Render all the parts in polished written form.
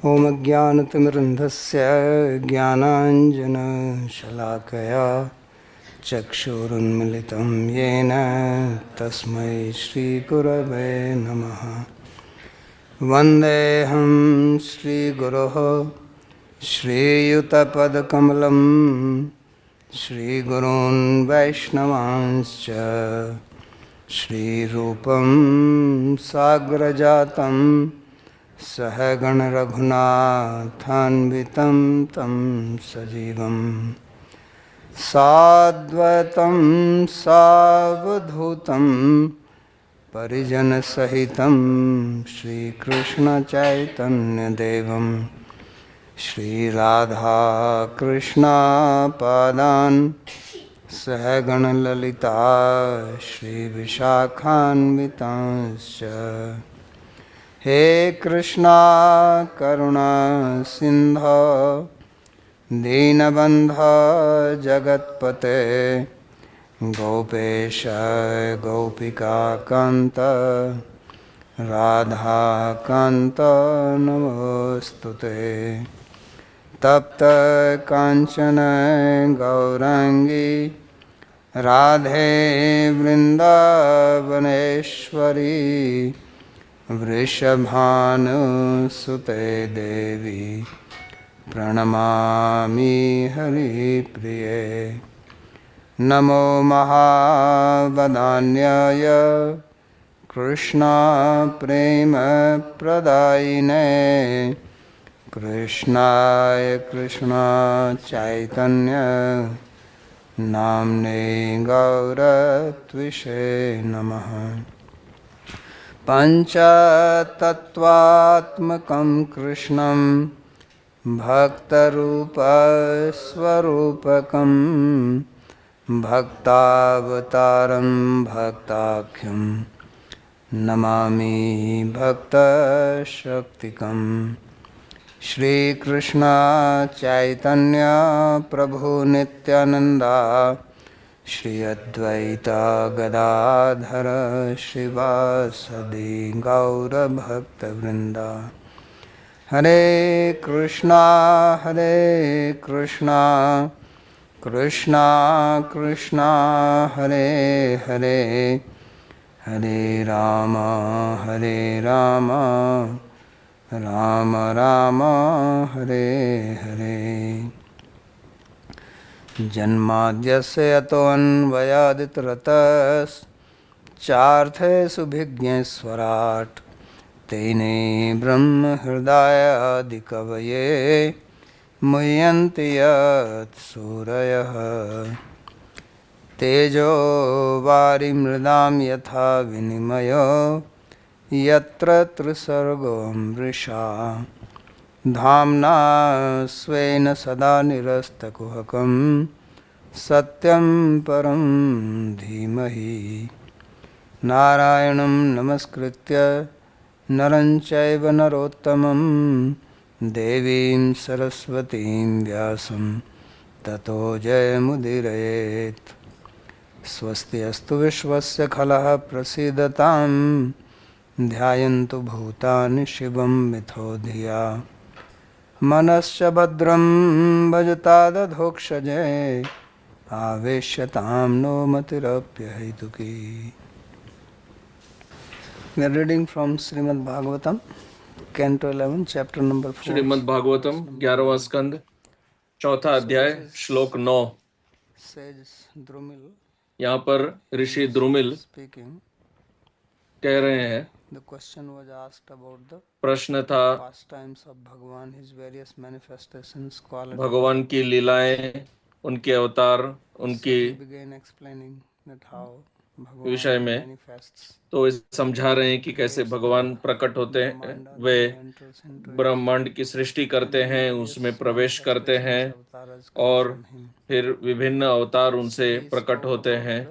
ॐ अज्ञानतिमिरन्धस्य ज्ञानाञ्जनशलाकया चक्षुरुन्मिलितं येन तस्मै श्रीगुरवे नमः। वन्देऽहं श्रीगुरोः श्रीयुतपदकमलं श्रीगुरून् वैष्णवांश्च श्रीरूपं साग्रजातं सहगण रघुनाथान्वितं तं सजीवं साद्वैतं सावधूतं परिजनसहितं श्रीकृष्णचैतन्यदेवं श्रीराधाकृष्णपादान् सहगणललिता श्रीविशाखान्वितांश्च। हे कृष्णा करुणा सिंधो दीनबन्धो जगत्पते गोपेश गोपिकान्त राधाकान्त नमोस्तुते। तप्त कांचन गौरांगी राधे वृंदावनेश्वरी वृषभानुसुते देवी प्रणमामि हरिप्रिये। नमो महावदान्याय कृष्णा प्रेम प्रदायिने कृष्णाय कृष्णा चैतन्य नाम्ने गौरत्विषे नमः। पंचतत्वात्मकं कृष्णं भक्तरूपस्वरूपकं भक्तावतारं भक्ताख्यं नमामि भक्तशक्तिकम्। श्रीकृष्ण चैतन्य प्रभु नित्यानंदा श्री अद्वैत गदाधर श्रीवासदि गौरभक्तवृंदा। हरे कृष्णा कृष्णा कृष्णा हरे हरे हरे राम राम राम हरे हरे। जन्माद्यस्य यतोऽन्वयादितरतश्चार्थेषु भिज्ञेश्वराट् तेने ब्रह्महृदायादिकवये मुह्यन्ति यत्सूरयः। तेजो वारिमृदां यथा विनिमयो यत्र त्रिसर्गो मृषा धाम्ना स्वेन सदा निरस्तकुहकं सत्यं परं धीमहि। नारायणं नमस्कृत्य नरं चैव नरोत्तमं देवीं सरस्वतीं व्यासं ततो जयमुदीरयेत्। स्वस्ति अस्तु विश्वस्य खलः प्रसीदतां ध्यायन्तु भूतानि शिवं मिथो धिया। मनश्च भद्रं भजतादधोक्षजे आवेश्यतां no मतिरप्यहैतुकी। We are reading from Srimad Bhagavatam, Canto 11, chapter number 4. Shrimad Bhagavatam 11वां स्कंद चौथा अध्याय श्लोक 9। Sage Drumil यहाँ पर ऋषि द्रुमिल speaking. कह रहे हैं, The question was asked about the प्रश्न था pastimes of Bhagavan, his various manifestations, qualities. भगवान की लीलाएं, उनके अवतार, उनकी So he began explaining that how विषय Bhagavan में manifests. तो इस समझा रहे हैं कि कैसे भगवान प्रकट होते हैं, वे ब्रह्मांड की सृष्टि करते हैं, उसमें प्रवेश करते हैं और फिर विभिन्न अवतार उनसे प्रकट होते हैं।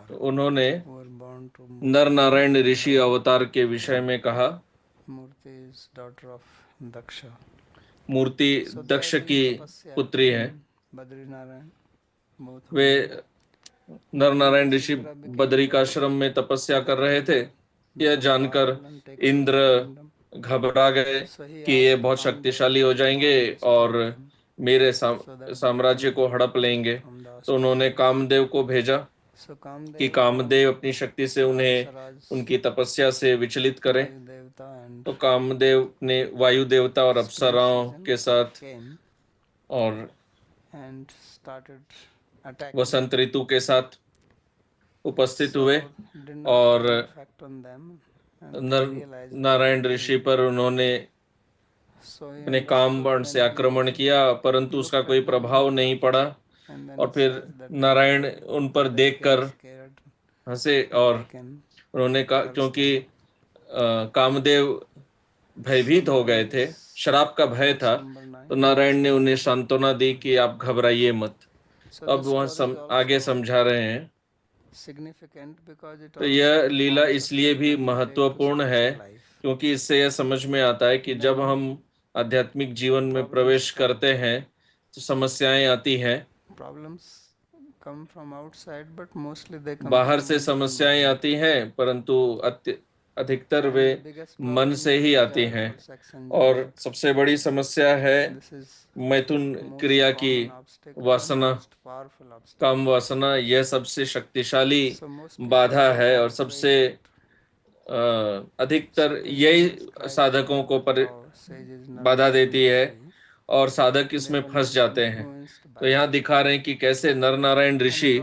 तो उन्होंने नर नारायण ऋषि अवतार के विषय में कहा। मूर्ति दक्ष की पुत्री है। वे नर नारायण ऋषि बद्रिकाश्रम में तपस्या कर रहे थे। यह जानकर इंद्र घबरा गए कि ये बहुत शक्तिशाली हो जाएंगे और मेरे साम्राज्य को हड़प लेंगे। तो उन्होंने कामदेव को भेजा कि कामदेव अपनी शक्ति से उन्हें उनकी तपस्या से विचलित करें। तो कामदेव ने वायु देवता और अप्सराओं के साथ और वसंत ऋतु के साथ उपस्थित हुए और नारायण ऋषि पर उन्होंने अपने काम बाण से आक्रमण किया, परंतु उसका कोई प्रभाव नहीं पड़ा। और फिर नारायण उन पर देखकर हंसे और उन्होंने कहा, क्योंकि कामदेव भयभीत हो गए थे, श्राप का भय था, तो नारायण ने उन्हें सांत्वना दी कि आप घबराइए मत। अब वह आगे समझा रहे हैं। तो यह लीला इसलिए भी महत्वपूर्ण है क्योंकि इससे यह समझ में आता है कि जब हम आध्यात्मिक जीवन में प्रवेश करते हैं तो समस्याएं आती हैं। बाहर से समस्याएं आती हैं, परंतु अधिकतर वे मन से ही आती हैं। और सबसे बड़ी समस्या है मैथुन क्रिया की वासना, काम वासना। यह सबसे शक्तिशाली बाधा है और सबसे अधिकतर यही साधकों को बाधा देती है और साधक इसमें फंस जाते हैं। तो यहाँ दिखा रहे हैं कि कैसे नर नारायण ऋषि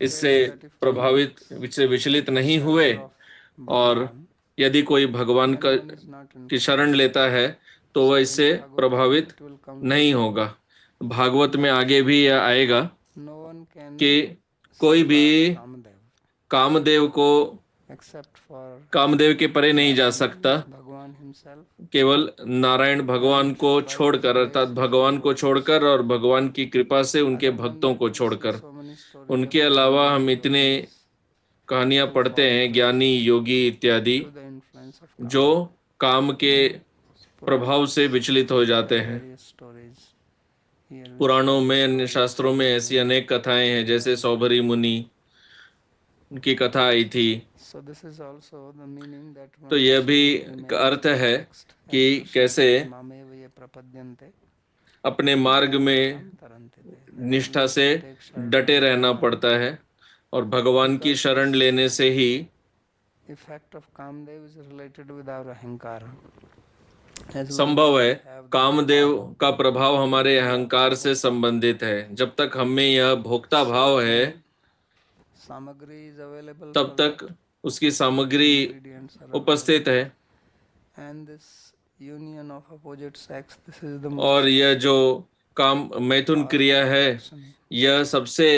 इससे प्रभावित, इससे विचलित नहीं हुए, और यदि कोई भगवान की शरण लेता है तो वह इससे प्रभावित नहीं होगा। भागवत में आगे भी यह आएगा कि कोई भी कामदेव के परे नहीं जा सकता, केवल नारायण भगवान को छोड़कर, अर्थात भगवान को छोड़कर और भगवान की कृपा से उनके भक्तों को छोड़कर। उनके अलावा हम इतने कहानियां पढ़ते हैं, ज्ञानी योगी इत्यादि, जो काम के प्रभाव से विचलित हो जाते हैं। पुराणों में, अन्य शास्त्रों में ऐसी अनेक कथाएं हैं, जैसे सौभरी मुनि, उनकी कथा आई थी। तो यह भी अर्थ है कि कैसे अपने मार्ग में निष्ठा से डटे रहना पड़ता है और भगवान की शरण लेने से ही संभव है। कामदेव का प्रभाव हमारे अहंकार से संबंधित है। जब तक हमें यह भोक्ता भाव है तब तक उसकी सामग्री उपस्थित है। और यह जो काम मैथुन क्रिया है, यह सबसे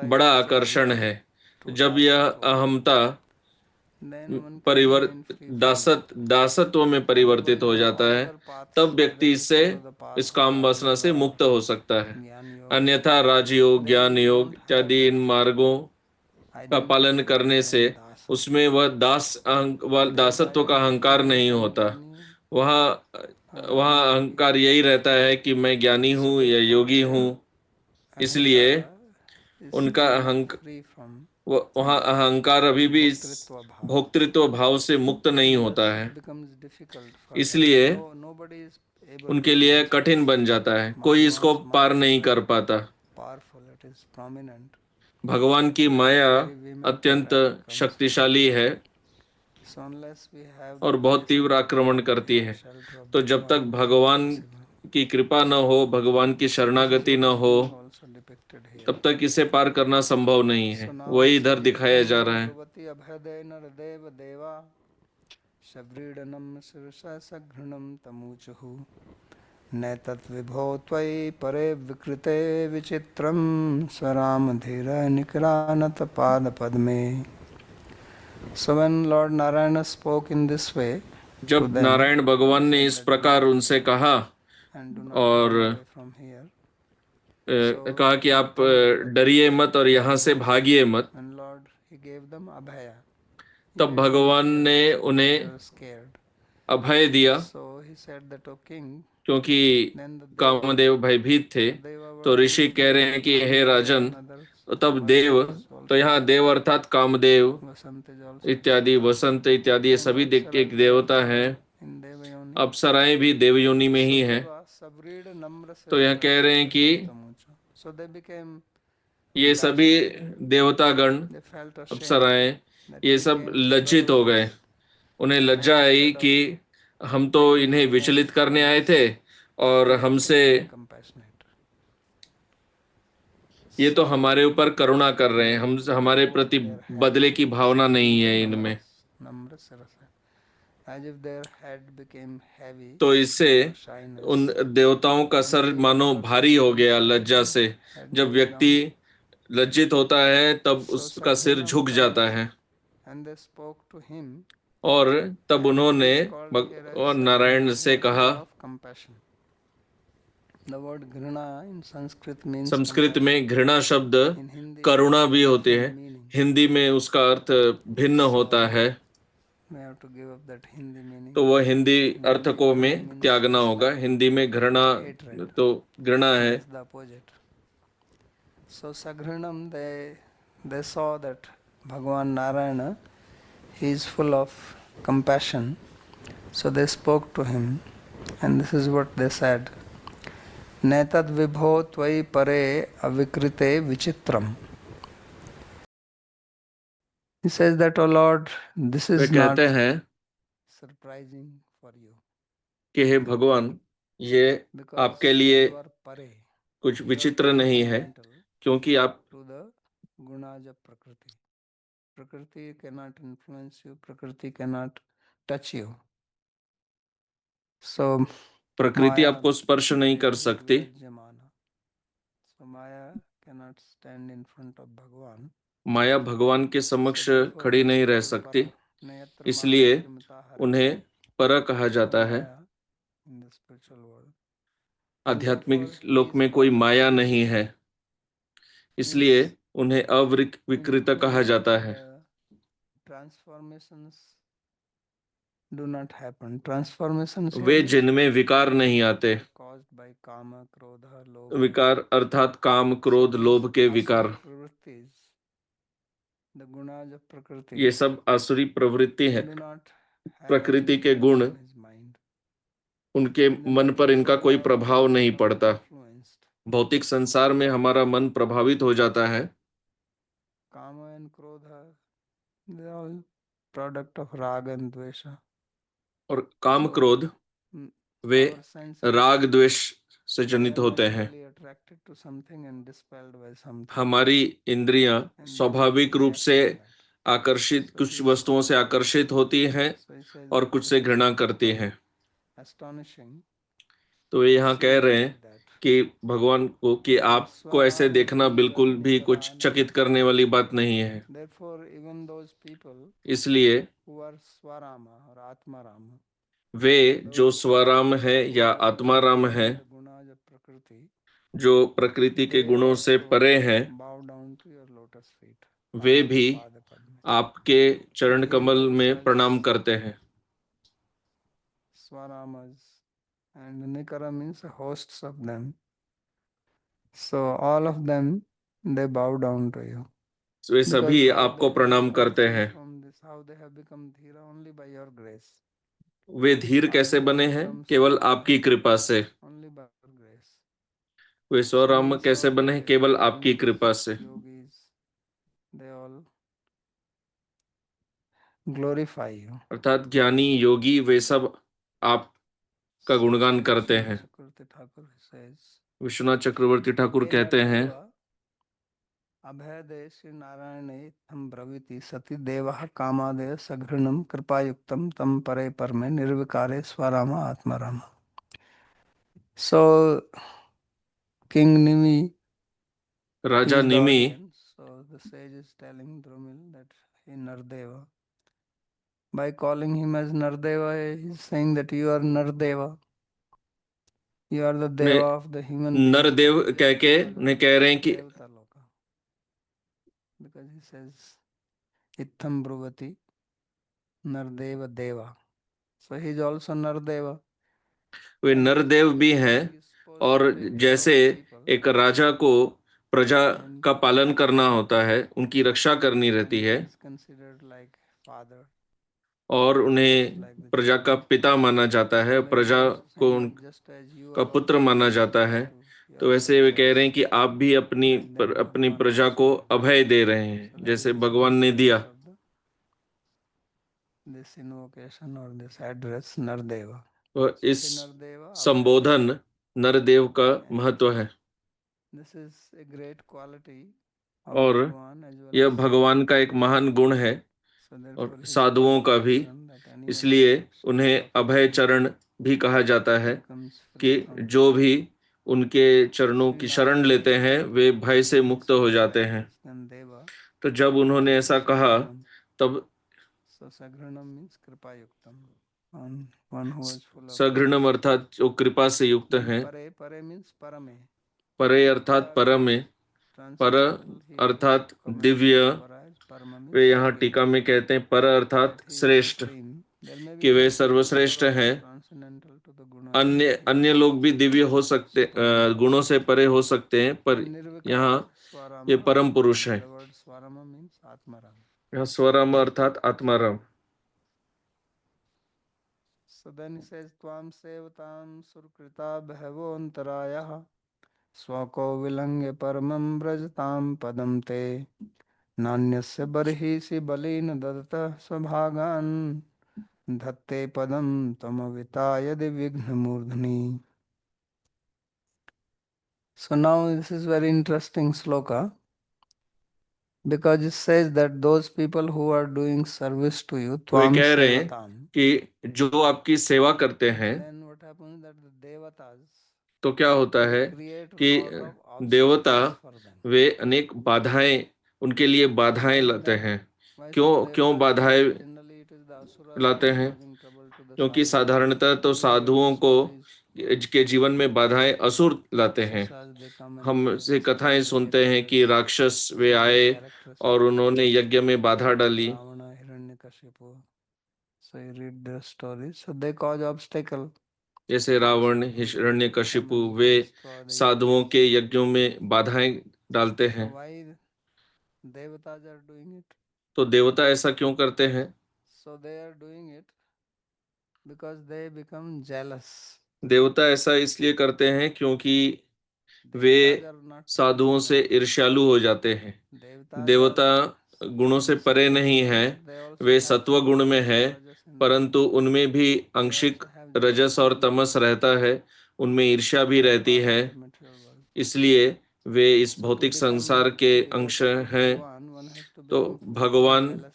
बड़ा आकर्षण है। जब यह अहमता दासत्व में परिवर्तित हो जाता है, तब व्यक्ति इस काम वासना से मुक्त हो सकता है। अन्यथा राजयोग, ज्ञान योग इत्यादि इन मार्गों का पालन करने से उसमें वह दासत्व का अहंकार नहीं होता। वहाँ अहंकार यही रहता है कि मैं ज्ञानी हूँ या योगी हूँ। इसलिए उनका वहाँ अहंकार अभी भी इस भोक्तृत्व भाव से मुक्त नहीं होता है। इसलिए उनके लिए कठिन बन जाता है, कोई इसको पार नहीं कर पाता। भगवान की माया अत्यंत शक्तिशाली है और बहुत तीव्र आक्रमण करती है। तो जब तक भगवान की कृपा न हो, भगवान की शरणागति न हो, तब तक इसे पार करना संभव नहीं है। वही इधर दिखाया जा रहा है। नैतद्विभो त्वयि परे विकृते विचित्रं स्वराम धीर निक्रानत पाद पद्मे। So when Lord Narayana spoke in this way, जब नारायण भगवान ने इस प्रकार उनसे कहा और कहा कि आप डरिए मत और यहाँ से भागिए मत, तब भगवान ने उन्हें अभय दिया, क्योंकि कामदेव भयभीत थे। तो ऋषि कह रहे हैं कि हे राजन, तब देव, तो यहाँ देव अर्थात कामदेव Vasant is also इत्यादि, वसंत इत्यादि, ये सभी एक देवता हैं। in Devayoni. अप्सराएं भी देवयोनि में ही हैं। Sudeva Savrid Namra तो यहाँ Sirasa कह रहे हैं कि Gautamucha. So they became ये सभी देवतागण, they felt ashamed अप्सराएं, that ये we सब came to लज्जित हो गए। Dwarajas उन्हें and लज्जा आई instead कि of हम तो इन्हें विचलित करने आए थे और they हमसे, actually became compassionate. ये तो So हमारे ऊपर करुणा कर रहे हैं, हम हमारे bowed प्रति their बदले heads की भावना नहीं है इनमें। Namra Sirasa as if their head became heavy तो इससे for उन shyness. देवताओं का सर मानो भारी हो गया लज्जा से। Head जब bowed व्यक्ति down. लज्जित होता है तब So उसका सिर Sagrinam झुक जाता came है। and they spoke to him और तब and he उन्होंने is called here as और Sagrina, नारायण से who is कहा, full of compassion. The word Grina in Sanskrit means Sanskrit compassion. में घृणा शब्द In Hindi Karuna it has भी होते different हैं, meaning. हिंदी में उसका अर्थ भिन्न होता So है। we have to give up that Hindi meaning. तो वह हिंदी In अर्थ Hindi, को Grina में means त्यागना होगा। dislike, हिंदी में घृणा hatred. तो घृणा है। This is the opposite. So Sagrinam, they saw that Bhagavan Narayana, he is full of compassion. So they spoke to him, and this is what they said. Netad vibho tvai pare avikrite vichitram. He says that, O Lord, this way is not कहते हैं surprising for you कि हे भगवान, ये because आपके लिए you are pare, कुछ you are विचित्र नहीं है, transcendental क्योंकि आप to the gunas of Prakriti. Prakriti cannot influence you, Prakriti cannot touch you. So प्रकृति Maya आपको स्पर्श नहीं कर Devaki सकती। Virajyamana. So Maya cannot stand in front of Bhagavan. माया भगवान के So समक्ष therefore खड़ी he is नहीं रह called सकती, Para. Nayatra Maya इसलिए Shrimata Hare. उन्हें पर कहा No जाता है। Maya in the spiritual world. And आध्यात्मिक therefore he लोक is में कोई called माया Avikrita. नहीं है, इसलिए Means उन्हें अविकृत कहा जाता है। the transformations do not happen. Transformations way is जिनमें विकार नहीं आते। caused by kama, krodha, lobha. विकार अर्थात काम, So क्रोध, these लोभ के विकार, asuri pravrittis, the gunas of Prakriti, ये सब आसुरी प्रवृत्ति they है। do not have any प्रकृति के influence गुण, on his mind. उनके In the मन पर इनका material कोई world, प्रभाव they नहीं become पड़ता। influenced. भौतिक संसार में हमारा मन प्रभावित हो जाता है। Kama and krodha, they are all product of raga and dvesha. और काम, So क्रोध वे our senses, राग द्वेष से they जनित are होते हैं। naturally attracted to something and dispelled by something. हमारी इंद्रियां And then स्वाभाविक we रूप act से on that. आकर्षित, So कुछ he is वस्तुओं से आकर्षित होती हैं so he says और that कुछ this से is घृणा करती हैं। astonishing तो वे to यहाँ see कह you रहे हैं like that. कि भगवान को, कि So आपको ऐसे Swarama देखना Devika बिल्कुल भी कुछ Nikarana. चकित करने वाली बात नहीं है। Therefore, even those people इसलिए who are Swarama or Atmarama, way those जो people स्वराम है who या are आत्माराम है, beyond the gunas of Prakriti, जो प्रकृति के they गुणों से also परे हैं, bow down to your lotus feet. वे भी Pada Padme. आपके So चरण he कमल में represents प्रणाम करते हैं। Swaramas and Nikara means hosts of them. So all of them, they bow down to you. Way Because सभी how आपको they प्रणाम have करते हैं। transformed this, how they have become Dhira only by your grace. वे धीर How कैसे they बने have हैं? become केवल Swarama आपकी कृपा से। only by your grace. Way स्वराम Means कैसे all बने हैं? the केवल आपकी gyanis, कृपा से। yogis, they all glorify you. अर्थात ज्ञानी, योगी, वे सब आपका गुणगान करते Vishwanath हैं। Chakravarti Thakur says, Vishwanath Chakraborty Thakur He कहते हैं, Nardeva अभयदे श्री नारायणे थम ब्रवीति सति देवः कामादय सघृणम कृपायुक्तम तम परे परमे निर्विकारे स्वरामा आत्मारामा. So King Nimi, he Raja is the Nimi, audience. So the sage is telling Drumil that he Nardeva. By calling him as Nardeva, he is saying that you are Nardeva. You are the ने Deva of the human beings. Nardev कह के You are ने the कह रहे हैं कि Devata Loka. Because he says, Itham Bruvati Nardeva Deva. So he is also Nardeva. Way And just Nardev like भी a हैं। king is supposed और to take care of जैसे the people, एक राजा को प्रजा का पालन करना होता है, उनकी रक्षा करनी रहती and है, he is considered like father, और just उन्हें like the प्रजा का children. पिता माना जाता है, So maybe he प्रजा is को saying that उनका just as you are पुत्र also माना giving जाता abhay है। to तो your वैसे वे कह subjects, रहे हैं कि आप भी like that अपनी Bhagavan प्रजा को also gives. अभय दे रहे So हैं, that जैसे is the भगवान ने significance दिया। of this invocation or this address Nardeva. वह So इस he Nardeva Abhay. संबोधन नरदेव का And महत्व है, this is a great quality of और Bhagavan as well यह as भगवान का एक sages. महान गुण है, So और therefore he साधुओं becomes का the भी। person that anyone who इसलिए takes hold उन्हें of अभय him चरण भी कहा जाता है, becomes कि free from जो fear. भी उनके चरणों Sri की शरण Narada लेते हैं वे भय से when मुक्त हो spoke जाते like हैं। this, then Deva, तो जब उन्होंने ऐसा कहा, Sagranam. तब So Sagranam means Kripa Yuktam, one who is full of सघृणम grace. अर्थात जो कृपा से युक्त Then हैं, Pare, Pare means Parame. परे Para अर्थात परम arthat में, पर transcendental. Here it is अर्थात commented Divya. Paraya as Parama वे means यहाँ supreme. टीका में कहते हैं पर अर्थात That he is श्रेष्ठ, supreme. There may be कि वे other people who सर्वश्रेष्ठ are also हैं। transcendental to the gunas, but अन्य he is अन्य लोग भी दिव्य हो सकते, supreme. गुणों से परे हो सकते हैं, पर Then यहाँ Nirvikara ये Swarama. परम पुरुष है। The word Swarama means Atmaram. यहाँ स्वरम अर्थात Atmaram. So then he says Tvam Sevatam Surkrita Bhavo Antarayah Swako Vilange Paramam Brajtam Padam Te Nanyasya Barhisi Balin Dadata Svabhagan Dhatte Padam Tamavitaya Divignamurdhani. So now this is very interesting sloka, because it says that those people who are doing service to you, way Tvam कह रहे हैं Sevatam, कि जो आपकी सेवा करते हैं, then what happens that the Devatas, तो क्या होता they है create कि lot of देवता obstacles for them. वे अनेक बाधाएं, उनके लिए बाधाएं Why लाते that? हैं। Why क्यों should क्यों Devatas do बाधाएं that? Generally it is the Asuras who latte are हैं? causing trouble to the क्योंकि sadhus. साधारणतः तो Usually the साधुओं को Asuras के जीवन में बाधाएं असुर लाते हैं। Rakshasas, they come and हम they से destroy कथाएं the सुनते हैं territories. कि राक्षस वे Certain आए और characteristics उन्होंने यज्ञ में बाधा like डाली, Ravana, Hiranyakashipu. So you read their stories. So they cause obstacle. जैसे रावण, हिरण्यकशिपु, वे साधुओं के यज्ञों में बाधाएं डालते So हैं। why devatas are doing it? तो देवता ऐसा क्यों करते हैं? So they are doing it because they become jealous. देवता ऐसा इसलिए करते हैं क्योंकि वे Devatas are not साधुओं से transcendental. ईर्ष्यालु हो जाते हैं। Devatas देवता are गुणों से परे sattva नहीं guna, है, but they also way have सत्व गुण में tamas है, and rajas in them. परंतु उनमें भी They आंशिक also have रजस jealousy और and तमस envy. रहता है, उनमें ईर्ष्या भी They are रहती part है। of the material world. इसलिए वे इस So to भौतिक become संसार के a अंश devotee of हैं। Bhagavan, one has to तो become free from भगवान jealousy.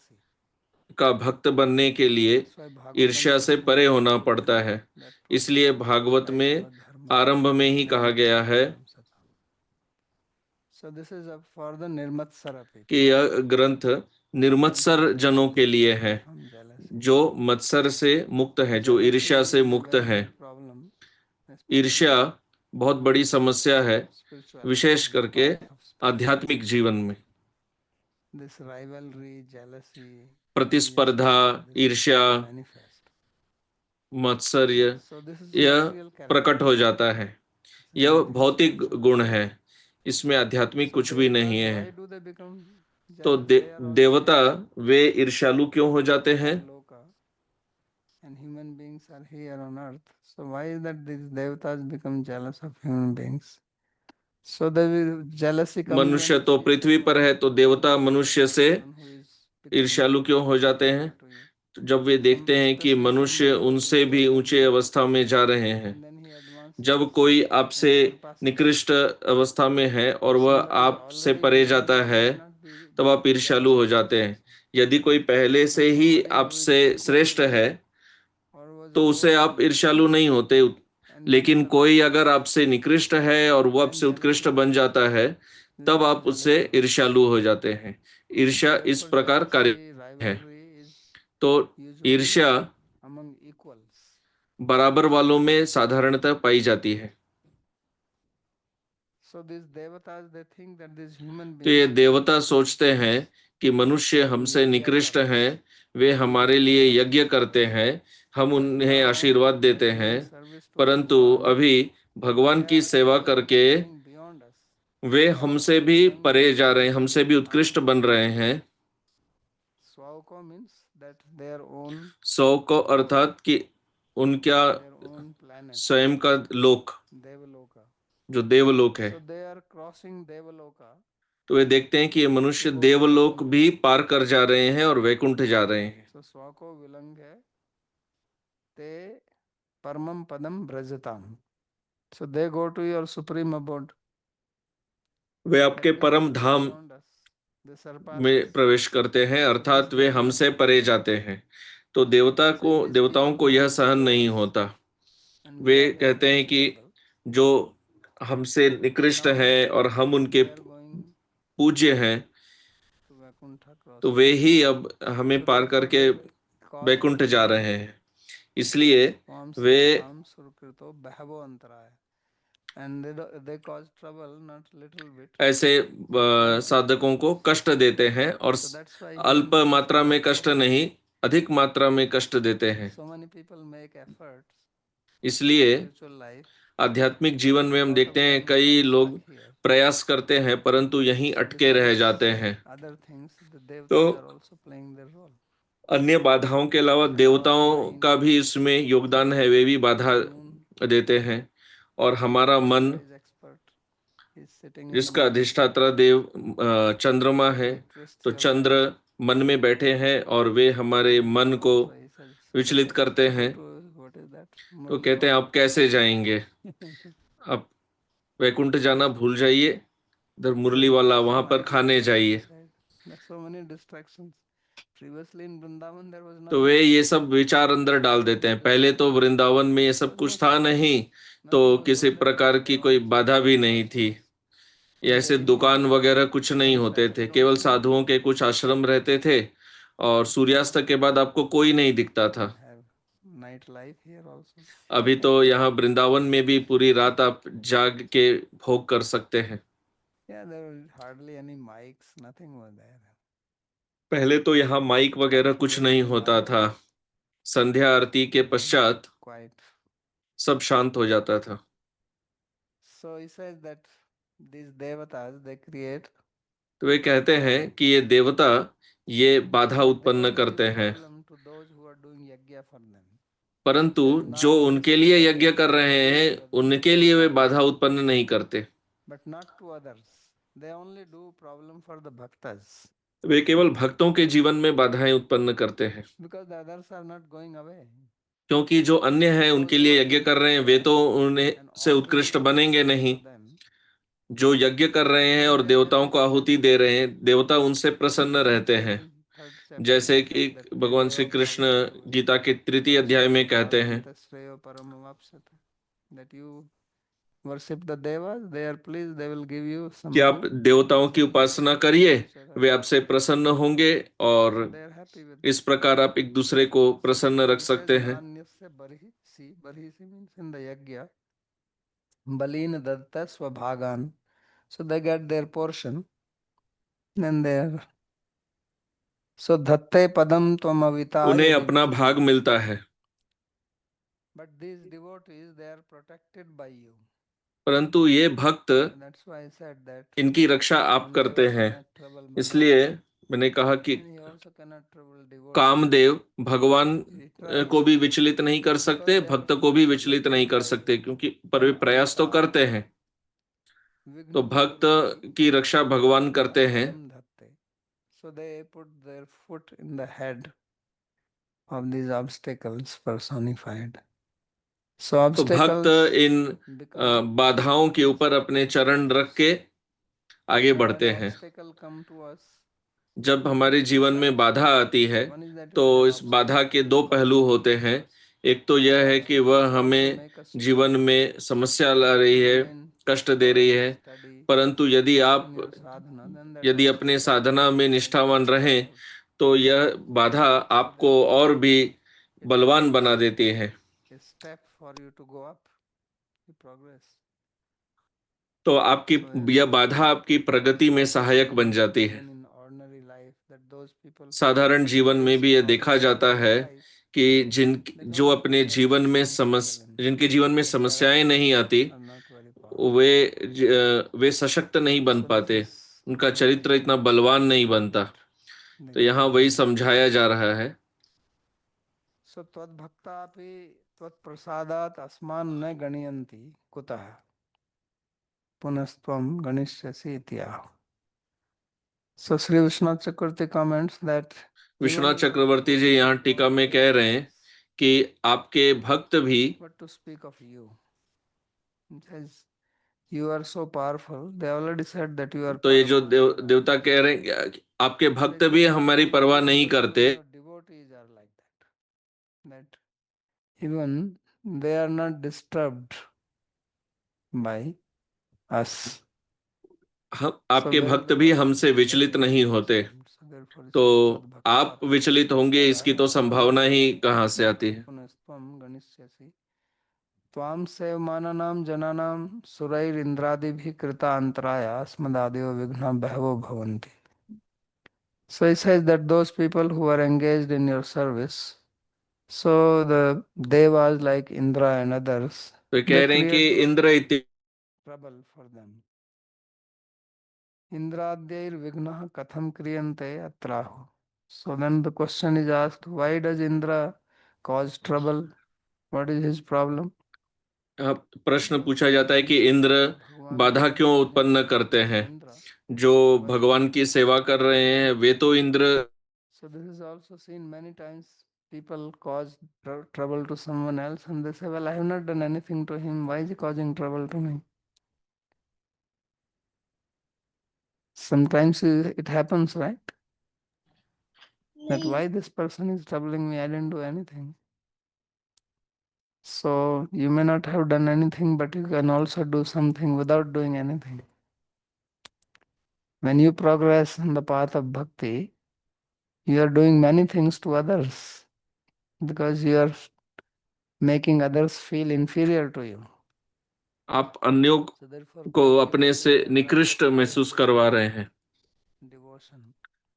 का भक्त बनने के लिए That's why Bhagavatam ईर्ष्या से परे begins होना with पड़ता है। that इसलिए proverb, भागवत में Vaishnav dharma आरंभ में ही कहा गया है nirmatsaratam satam. So this is for the nirmatsara कि people. यह ग्रंथ निर्मत्सर जनों के लिए है, Free from jealousy. जो मत्सर से मुक्त है, जो ईर्ष्या Jealousy से is a मुक्त very है। big problem, especially ईर्ष्या बहुत बड़ी समस्या है, spirituality, विशेष in the करके path of spirituality. आध्यात्मिक जीवन में। This rivalry, jealousy, प्रतिस्पर्धा, enviousness, this ईर्ष्या, will manifest. मत्सर्य, So this is यह material प्रकट character. हो जाता है। This is यह nothing भौतिक spiritual. गुण है, इसमें आध्यात्मिक So कुछ भी नहीं devatas, है। why do they become तो jealous? They are also देवता here. वे ईर्ष्यालु क्यों हो जाते They हैं? are loka, and human beings are here on earth. So why is that these devatas become jealous of human beings? So the jealousy comes when मनुष्य they तो see पृथ्वी पर है, तो देवता मनुष्य से one who is becoming ईर्ष्यालु क्यों हो जाते हैं? superior to you. तो जब वे देखते हैं कि Especially मनुष्य somebody who is उनसे lower भी than ऊंचे you, अवस्था में जा रहे हैं, and then he advances जब कोई आपसे and surpasses you. निकृष्ट अवस्था में है और If वह somebody is आपसे already परे below जाता you, you है, cannot तब आप be ईर्ष्यालु jealous हो of that जाते हैं। person. यदि कोई पहले But से ही somebody who is आपसे equal to श्रेष्ठ you है, or was तो lower उसे than आप you, ईर्ष्यालु नहीं होते। and then लेकिन कोई surpasses अगर you, आपसे निकृष्ट है और वो then आपसे उत्कृष्ट jealousy बन comes. जाता है, This is तब called आप उससे jealousy. ईर्ष्यालु हो जाते हैं। So ईर्ष्या इस therefore प्रकार कार्य jealousy, है। rivalry is तो usually ईर्ष्या among equals. बराबर वालों में साधारणतः पाई जाती है। So these devatas, they think that these human तो ये beings देवता सोचते हैं कि मनुष्य do हमसे yajna निकृष्ट for us. हैं, वे They do हमारे लिए yajna यज्ञ for करते us. हैं, हम But उन्हें now आशीर्वाद by देते हैं, doing service to परंतु Bhagavan, अभी भगवान they की are सेवा करके going beyond us. वे हमसे भी परे जा रहे हैं, हमसे भी उत्कृष्ट बन रहे हैं। Swauko means that their own, सौ को अर्थात कि उनका their own planet, स्वयं का लोक, Devaloka. जो देवलोक है। So they are crossing Devaloka. तो वे देखते हैं कि ये मनुष्य देवलोक भी पार कर जा रहे हैं और वैकुंठ जा रहे हैं। So Swako Vilang hai te Paramam Padam Brajatam. So they go to your supreme abode. वे आपके Like that, परम they Dham beyond us. They surpass में us. प्रवेश करते हैं, अर्थात वे हमसे परे जाते हैं। तो So these देवताओं people को यह think they सहन know नहीं us होता। and we way are their कहते हैं कि principal. जो हमसे निकृष्ट Now है और हम उनके they are going पूज्य हैं, to Vaikuntha तो crossing. वे ही अब हमें So पार therefore करके they call वैकुंठ जा themselves रहे हैं। इसलिए Swam way Siddham Surkrito Bahavo Antaraya. And they cause trouble not little bit. ऐसे साधकों को कष्ट देते हैं, और So that's why अल्प even मात्रा में कष्ट therefore नहीं, अधिक मात्रा में कष्ट देते हैं। so many people make efforts in इसलिए spiritual life, आध्यात्मिक जीवन but में हम lot देखते of हैं them कई get stuck लोग here. प्रयास करते हैं परंतु यहीं So अटके रह besides जाते हैं। other things, the तो devatas are also playing their role. अन्य बाधाओं के अलावा And our देवताओं mind, का भी इसमें योगदान है, वे भी बाधा the moon, देते हैं। और हमारा the मन, wise expert, is sitting in the जिसका mind. अधिष्ठाता देव चंद्रमा So है, he twists तो your mind. चंद्र मन में बैठे हैं और वे हमारे मन And को also he says, विचलित करते go हैं। to, what is that? तो Murli कहते हैं आप कैसे जाएंगे, आप वैकुंठ जाना भूल जाइए, इधर मुरली वाला वहां पर खाने जाइए। There's so many distractions. Previously in Vrindavan there was तो वे nothing. ये सब विचार अंदर डाल देते हैं। पहले तो वृंदावन में ये सब There was कुछ no था problem. नहीं, Nothing तो was किसी bothering प्रकार them. की They कोई also बाधा had भी their नहीं थी। ashrams ये and ऐसे dedicated दुकान वगैरह कुछ नहीं होते sunset थे, you don't केवल see साधुओं anyone. के कुछ आश्रम रहते थे और सूर्यास्त के बाद आपको कोई नहीं दिखता था। And have night life here also. अभी तो यहाँ वृंदावन में भी पूरी रात आप जाग के भोग कर सकते हैं। Yeah, there was hardly any mics, nothing was there. पहले तो यहाँ माइक वगैरह After कुछ नहीं evening होता Aarti, था। संध्या आरती के everything पश्चात quiet. सब शांत हो जाता था। So he says that these devatas they create, तो वे कहते हैं कि ये देवता ये बाधा but they उत्पन्न don't give करते हैं, problem to those who are doing yajna for them. परंतु There is not जो उनके लिए necessary यज्ञ कर that रहे they हैं do yajna, उनके लिए वे बाधा उत्पन्न नहीं करते। but not to others. They only do problem for the bhaktas वे केवल भक्तों के जीवन में बाधाएं उत्पन्न करते हैं, because the others are not going away. क्योंकि जो अन्य हैं Those उनके who लिए are यज्ञ कर रहे हैं dedicated वे तो उन्हें and से offering उत्कृष्ट बनेंगे offerings नहीं। to them, जो यज्ञ कर रहे हैं then और they get देवताओं को आहुति delighted. दे रहे हैं, देवता उनसे प्रसन्न Like it रहते says हैं। in third chapter जैसे Gita कि that भगवान श्री Deva कृष्ण Bhavito गीता के तृतीय अध्याय में कहते हैं Bhavita Shreyo Paramavapsata, that you worship the devas, they are pleased, they will give you कि some आप food, देवताओं की उपासना करिए, etc. वे आपसे प्रसन्न होंगे और So they are happy with इस that. प्रकार आप एक दूसरे को प्रसन्न So रख he says सकते हैं। Nanyasya Barhisi means in the yajna, Balin Datta Swabhagan. So they get their portion, and they are so Dhatte Padam उन्हें Tvamavitaya अपना Vidu. भाग मिलता है, But these devotees, they are protected by you. परंतु ये भक्त, And that's why I said that इनकी रक्षा आप one करते deva हैं। cannot trouble इसलिए Bhagavan, मैंने कहा कि and he also cannot trouble devotee. Kamadeva भगवान He को tries भी विचलित नहीं कर because सकते, they are भक्त को भी विचलित नहीं कर सकते, striving. क्योंकि पर वे प्रयास तो Anta करते हैं। तो Vigna भक्त Nivartati की रक्षा भगवान करते हैं। Abhayam Dhatte. So they put their foot in the head of these obstacles personified. So तो भक्त obstacles इन become बाधाओं के ऊपर अपने चरण रख के आगे so when बढ़ते हैं। obstacle come to us, जब हमारे जीवन में बाधा आती है one is that तो it is an इस बाधा obstacle के दो for पहलू होते development हैं। of us. एक तो यह The है कि obstacle वह can also हमें make us जीवन struggle में समस्या ला रही है, even कष्ट दे for रही your है, study परंतु in your sadhana, then that यदि अपने obstacle साधना में can be निष्ठावान cleared रहें out. तो यह बाधा So आपको therefore, और भी it बलवान becomes बना देती है। a step for you to go up, to progress. तो आपकी So यह बाधा आपकी प्रगति में what we सहायक बन see जाती है। even in ordinary life, that those people साधारण जीवन who में भी see यह देखा obstacle जाता in their है life, कि they don't जिनके जीवन experience significance में because समस्याएं their नहीं आती, characters are not very वे सशक्त नहीं बन So this पाते, is उनका चरित्र इतना understanding बलवान नहीं बनता। the तो यहाँ वही Gyanam. समझाया जा रहा है। So त्वद्भक्तापि त्वत्प्रसादात् अस्मान् न गणयन्ति कुतः पुनस्त्वं गणिष्यसि इत्याह. So Sri Vishwanath Chakravarti comments that Vishwanath even the चक्रवर्ती जी यहाँ टीका में कह रहे हैं कि आपके भक्त भी, but to speak of you, says you are so powerful. They already said that you are तो ये जो Paramahanga. देवता कह रहे हैं कि आपके So भक्त it भी says हमारी परवाह नहीं करते। even your devotees are like that even they are not disturbed by us. हम So आपके where is भक्त the भी हमसे possibility of विचलित नहीं होते। disturbance? So therefore it तो says आप tadbhakta विचलित होंगे इसकी तो संभावना ही कहाँ से आती है। पुनस्त्वं गणिष्यसि त्वां सेवमानानां जनानां सुरैरिन्द्रादिभिः कृता अंतराया अस्मदादयो विघ्ना बहवो भवन्ति. So it says that those people who are engaged in your service, so the devas like Indra and others, तो they कह रहे हैं कि create इंद्र इत्यादि trouble for them. Indradyir vignaha katham kriyante atrahu. So then the question is asked, why does Indra cause trouble? What is his problem? प्रश्न पूछा जाता है कि इंद्र So Bhagavan बाधा Narayana क्यों comments उत्पन्न that करते because हैं। Indra, जो why भगवान की सेवा कर रहे हैं वे तो Indra. So this is also seen many times. People cause trouble to someone else and they say, well, I have not done anything to him. Why is he causing trouble to me? Sometimes it happens, right? That why this person is troubling me? I didn't do anything. So you may not have done anything, but you can also do something without doing anything. When you progress in the path of bhakti, you are doing many things to others because you are making others feel inferior to you. आप अन्यों So therefore, को bhakti अपने is से a निकृष्ट महसूस करवा रहे हैं। devotion.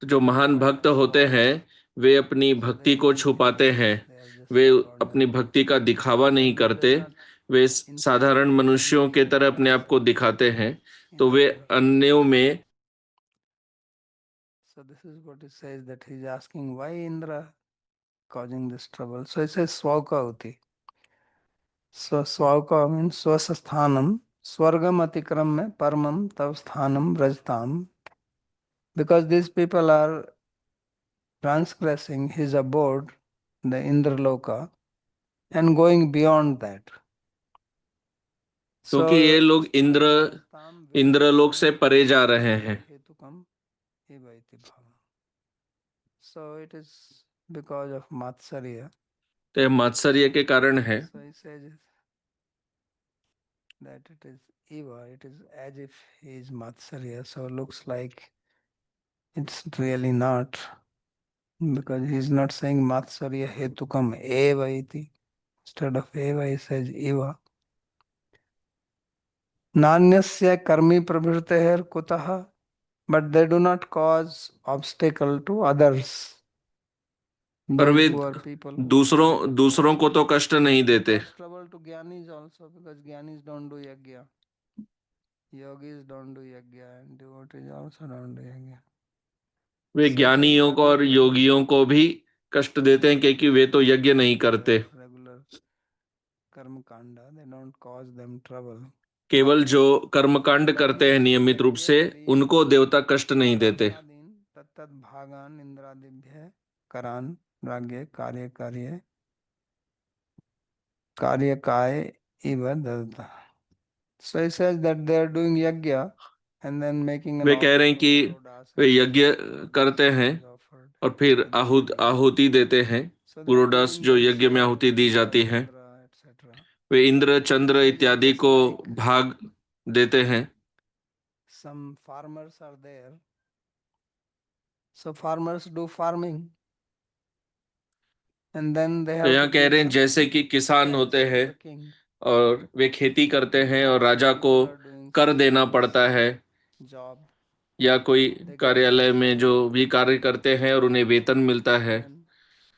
तो जो महान भक्त होते हैं वे अपनी So they भक्ति are को not छुपाते हैं, hidden. They are just वे अपनी ordinary भक्ति का people. दिखावा नहीं They करते, are not वे inferior साधारण to मनुष्यों के anyone तरह अपने else आप को दिखाते हैं। in तो वे other. अन्यों में, So this is what it says that he is asking why Indra causing this trouble. So it says Swaukauti. So Swauka means Swasasthanam, Swargam Atikram Paramam Tav Sthanam Rajtam. Because these people are transgressing his abode, the Indraloka, and going beyond that. क्योंकि ये So लोग Tadadhyastam Indralok से Vignam परे जा रहे हैं। Matsarya Hetukam eva iti bhava. So it is because of Matsarya. तो ये मात्सर्य के कारण है। So he says that it is eva, it is as if he is Matsarya. So looks like it's really not, because he is not saying Matsarya Hetukam eva iti. Instead of eva, he says eva. Nanyasya karmi prabhirteher kutaha, but they do not cause obstacle to others. पर Those way who are people who दूसरों दूसरों को तो कष्ट नहीं देते। cause trouble to Gyanis also, because Gyanis don't do yajna. Yogis don't do yajna and devotees also don't do yajna. Way So it says ज्ञानियों they को don't और do योगियों को भी कष्ट देते हैं क्योंकि वे तो यज्ञ नहीं करते। regular karma kanda, they don't cause them trouble. केवल जो कर्मकांड करते हैं नियमित रूप से उनको देवता कष्ट नहीं देते। तत्तद भागान इंद्रादिभ्य करान राज्ञ कार्य कार्य कार्य काय इव ददता. So he says that they are doing yajna and then making an वे कह offer रहे हैं of कि purodas वे and यज्ञ करते purodas हैं is offered और फिर in the yajna. आहुति देते हैं। So they are पुरोडास giving जो those यज्ञ में आहुति दी जाती है, Indra, etc. Way Indra It Chandra says इत्यादि just को like भाग देते हैं। some farmers are there. So farmers do farming and then they तो have यहाँ to कह give रहे हैं some जैसे कि किसान tax होते to हैं the king. और वे खेती करते हैं और Some राजा को people are doing कर some देना service पड़ता है, job. या कोई They get कार्यालय में pension जो भी कार्य करते हैं और उन्हें वेतन मिलता and है, then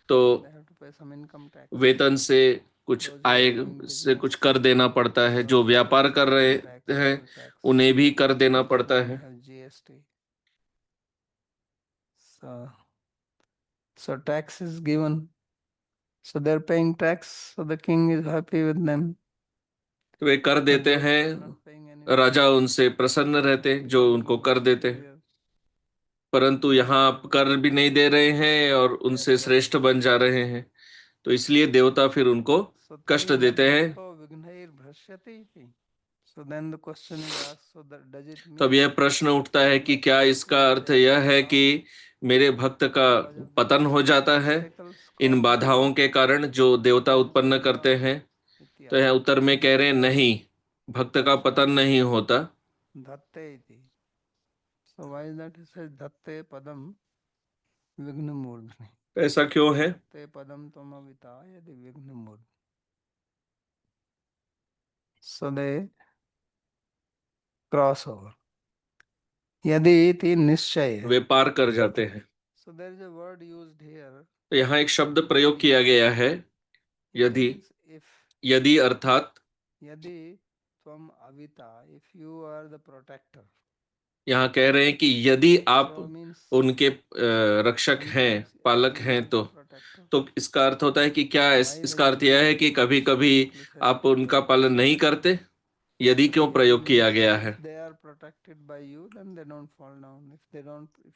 तो they have to pay some income tax. वेतन से कुछ those who are I doing से कुछ business कर देना पड़ता है, जो also व्यापार कर रहे pay tax, हैं toll tax. उन्हें भी कर देना So पड़ता then है। have GST. So tax is given. So they're paying tax. So the king is happy with them. तो वे कर But देते those who are not हैं, paying any राजा tax, उनसे प्रसन्न रहते they जो become उनको their कर देते हैं। superior. परंतु यहाँ आप कर भी नहीं दे रहे हैं और उनसे Therefore, श्रेष्ठ बन जा रहे हैं, तो इसलिए देवता फिर उनको so कष्ट tri देते हैं। bhakto vignair bhrashyati iti. So then the question is asked, so that does it तब mean यह प्रश्न उठता है कि that क्या if इसका अर्थ they यह fall है कि down मेरे भक्त का because of पतन these हो जाता है obstacles इन called बाधाओं deva? के कारण जो देवता The answer उत्पन्न is करते no. हैं? तो यह Ityah. उत्तर में कह रहे हैं नहीं, भक्त का पतन नहीं होता। Dhatte iti. So why is that it says dhatte padam vigna murdhni? ऐसा क्यों है? Dhatte padam tamavita yadi vigna murdhni. So they cross over. Yadi iti निश्चय. वे पार कर जाते हैं। So there is a word used here. तो यहाँ एक शब्द प्रयोग किया गया है, It यदि। means if. यदि अर्थात Yadi tvam avita, if you are the protector. यहाँ कह रहे हैं कि यदि आप So means उनके रक्षक one हैं, thinks पालक you हैं, are the protector. तो इसका अर्थ होता है कि क्या Why the इसका अर्थ yadi यह है कि is कभी used? कभी Simply says आप उनका because पालन नहीं करते? यदि क्यों yadi प्रयोग किया means गया if है? they are protected by you, then they don't fall down. If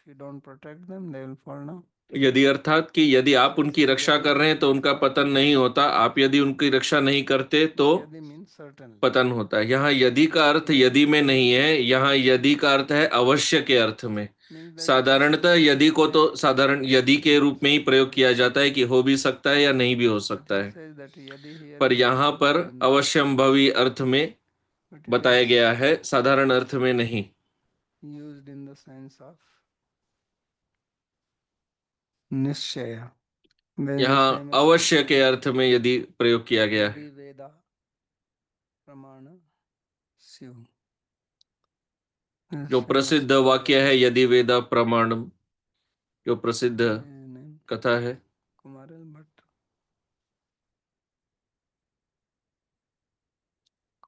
you don't protect them, they will fall down. यदि अर्थात कि यदि आप So it उनकी says रक्षा कर yadi रहे हैं तो उनका पतन नहीं होता, आप यदि उनकी रक्षा नहीं करते तो but yadi means certainly. पतन होता है। यहाँ यदि का अर्थ यदि में नहीं है, यहाँ यदि का अर्थ है अवश्य के अर्थ में। Means there is a साधारणतः possibility यदि को तो that साधारण यदि it के may रूप में ही also प्रयोग happen. किया जाता है कि हो भी सकता है या नहीं भी हो But सकता he है, says that yadi here पर is यहाँ used पर in that अवश्यंभवी अर्थ में but it बताया is गया है, साधारण अर्थ में नहीं। used in the sense of निश्चय. There is a यहाँ famous अवश्य के statement, अर्थ में यदि प्रयोग किया गया है। यदि वेदा प्रमाण स्यु. जो प्रसिद्ध वाक्य है यदि वेदा प्रमाणम, जो प्रसिद्ध कथा है। Kumarila Bhatt.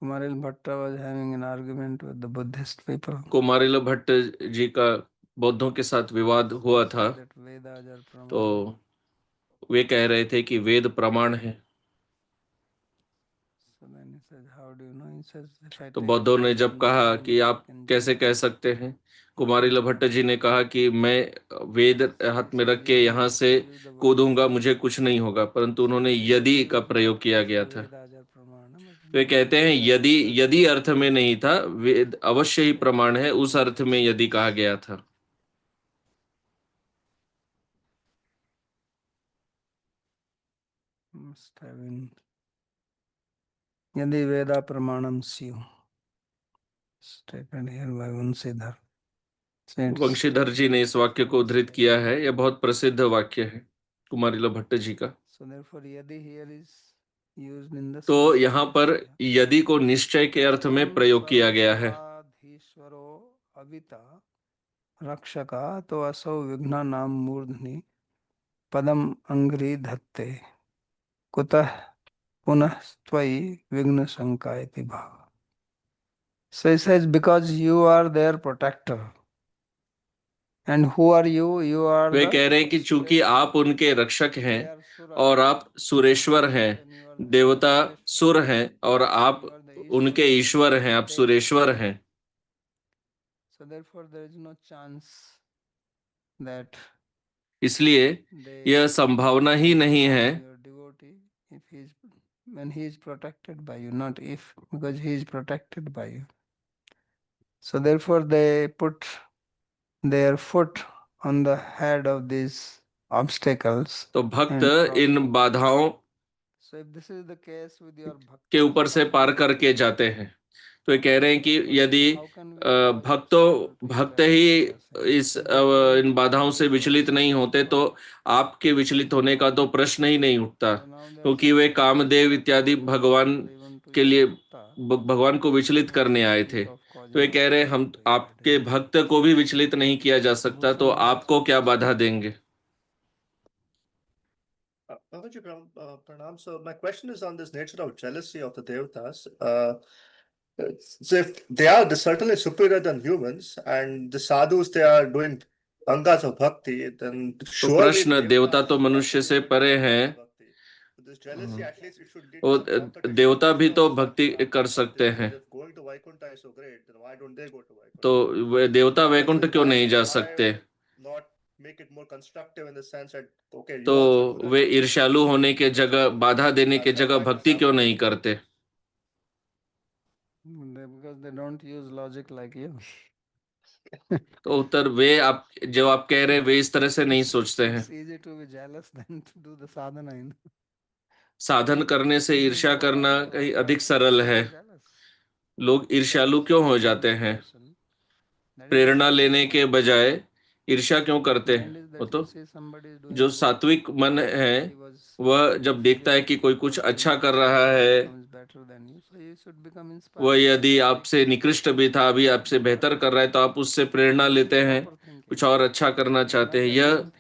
Kumaril Bhatta was having an argument with the Buddhist people. Kumarila Bhatt ji का बौद्धों के साथ विवाद So हुआ he था, said that Vedas are तो pramanam. वे कह रहे थे कि वेद प्रमाण है। So then he says, how do you know? He says, if I तो take बौद्धों ने Veda जब in my कहा hand, कि I आप can कैसे judge कह सकते हैं, कुमारिल भट्ट जी ने कहा कि मैं वेद So हाथ he में says, रख के you यहाँ don't से use the word कूदूंगा, yadi. मुझे कुछ नहीं होगा, परंतु So उन्होंने then he यदि says, का it's प्रयोग not किया because गया था। Vedas are pramanam, but way because कहते हैं Vedas यदि are यदि certain. अर्थ में नहीं था, वेद अवश्य ही प्रमाण है, उस अर्थ में यदि कहा गया था। Must have been यदि वेदा प्रमाणम स्यु. Stated here by Vansidhar. So it's Vanshidhar जी ने इस वाक्य को उद्धृत किया है, यह बहुत प्रसिद्ध वाक्य है कुमारिल भट्ट जी का। so therefore yadi here is used in the तो sense of यहाँ पर निश्चय. यदि को निश्चय के अर्थ में स्वयं प्रयोग किया गया है। सर्वलोकाधीश्वरो अविता रक्षका तो असौ विघ्ना नाम मूर्धनि पदम अंग्री धत्ते कुतः पुनः त्वयि विघ्न शंका इति भाव. So it says because you are their protector. And who are you? You are way the कह रहे हैं कि चूंकि आप Sureshwara. उनके रक्षक हैं They are Suras. और आप सुरेश्वर हैं, And you are the देवता Sureshwara. सुर हैं और आप You are the उनके Ishvara. ईश्वर हैं, आप They. सुरेश्वर हैं। So therefore there is no chance that इसलिए they यह संभावना ही नहीं है harm your devotee if he is when he is protected by you, not if, because he is protected by you. So therefore they put their foot on the head of these obstacles. तो भक्त and cross in over. बाधाओं So if this is the case with your के bhaktas, ऊपर से how par can we करके be? जाते हैं। तो ये कह रहे हैं कि यदि How can we be भक्तों susceptible to your भक्त ही actions? They are saying. इस Since you इन बाधाओं से विचलित नहीं होते, तो आपके विचलित होने का तो प्रश्न ही नहीं उठता, So now they are क्योंकि saying वे that कामदेव इत्यादि to भगवान or even to के your लिए bhakta, भगवान को विचलित you have करने to आए थे। think of तो ये causing कह रहे हैं हम obstacle to it. That आपके is the भक्त को भी विचलित नहीं किया जा सकता, तो Bhushan आपको क्या Maharaj. बाधा देंगे? Babaji, pranam. So my question is on this nature of jealousy of the devatas. So if they are certainly superior than humans, and the sadhus they are doing angas of bhakti, then तो surely प्रश्न, देवता devatas तो should मनुष्य also be से able to परे do हैं, angas of bhakti. So this jealousy, at least it should lead to वो some competition देवता भी among तो the भक्ति sattva. कर सकते हैं, Because if going to Vaikuntha is so great, then why don't they go to तो Vaikuntha? वे देवता Or does वैकुंठ this क्यों नहीं जा why सकते? not make it more constructive in the sense that okay, तो you also do that way bhakti, ईर्ष्यालु होने के जगह, बाधा देने के rather than जगह fighting भक्ति क्यों नहीं separately? करते? Because they don't use logic like you. तो उत्तर, वे आप जो आप कह रहे हैं वे इस तरह से नहीं सोचते हैं। It's easy to be jealous than to do the sadhana. साधन करने से ईर्ष्या करना कहीं अधिक सरल है। Jealous. लोग ईर्ष्यालु क्यों हो जाते हैं? प्रेरणा लेने के बजाय ईर्ष्या क्यों करते हैं? वो तो जो सात्विक मन है वह जब देखता है कि कोई कुछ अच्छा कर रहा है, वह यदि आपसे निकृष्ट भी था अभी आपसे बेहतर कर रहा है, तो आप उससे प्रेरणा लेते हैं, कुछ और अच्छा करना चाहते हैं। यह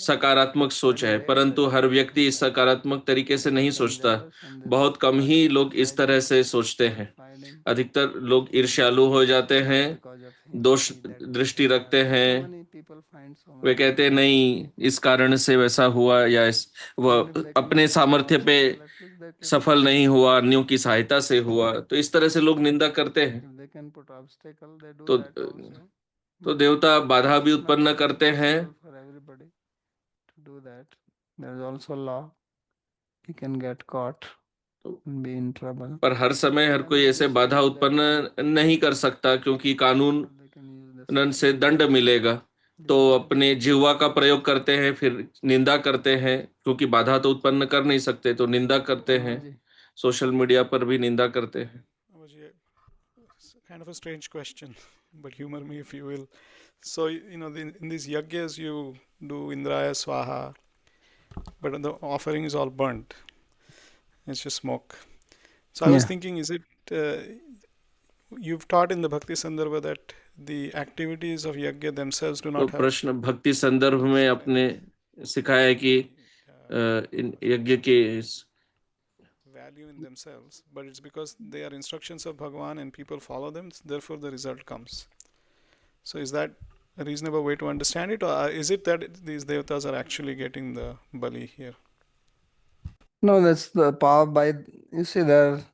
सकारात्मक सोच है, परंतु हर व्यक्ति इस सकारात्मक तरीके से नहीं सोचता। बहुत कम ही लोग इस तरह से सोचते हैं। अधिकतर लोग ईर्ष्यालु हो जाते हैं, दोष दृष्टि रखते हैं, वे कहते हैं नहीं इस कारण से वैसा हुआ, या वह अपने सामर्थ्य पे सफल नहीं हुआ, अन्यों की सहायता से हुआ, तो इस तरह से लोग निंदा करते हैं। तो देवता बाधा भी उत्पन्न करते हैं। पर हर समय हर कोई ऐसे बाधा उत्पन्न नहीं कर सकता, क्योंकि कानून से दंड मिलेगा। तो अपने जिह्वा का प्रयोग करते हैं, फिर निंदा करते हैं, क्योंकि बाधा तो उत्पन्न कर नहीं सकते, तो निंदा करते हैं। सोशल मीडिया पर भी निंदा करते हैं। Kind of a strange question, but humor me if you will. So, in these yagyas you do Indraya Swaha, but the offering is all burnt. It's just smoke. So I was thinking, is it, you've taught in the Bhakti Sandarbha that the activities of yagya themselves do तो not have प्रश्न, भक्ति संदर्भ में आपने सिखाया है कि इन यज्ञ के value in themselves, but it's because they are instructions of Bhagavan and people follow them, therefore the result comes. So is that a reasonable way to understand it, or is it that these devatas are actually getting the bali here? No, that's the power by, you see there, of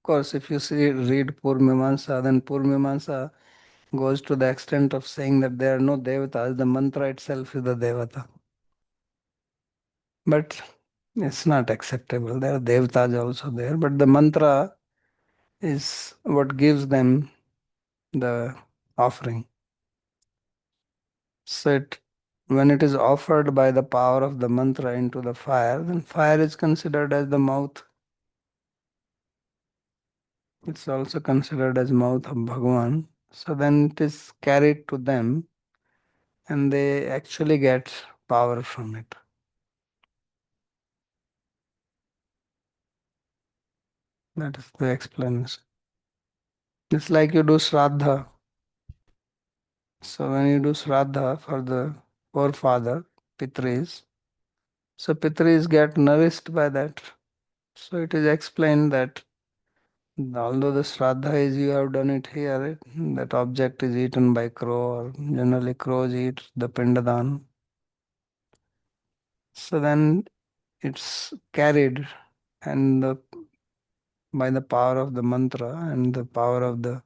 course, if you read Purmimansa, then Purmimansa goes to the extent of saying that there are no devatas, the mantra itself is the devata. But it's not acceptable. There are devatas also there, but the mantra is what gives them the offering. So when it is offered by the power of the mantra into the fire, then fire is considered as the mouth. It's also considered as mouth of Bhagavan. So then it is carried to them and they actually get power from it. That is the explanation. It's like you do Shraddha. So when you do Shraddha for the forefather, Pitris, so Pitris get nourished by that. So it is explained that although the Shraddha is you have done it here, that object is eaten by crow, or generally crows eat the Pindadan. So then it's carried and by the power of the mantra and the power of the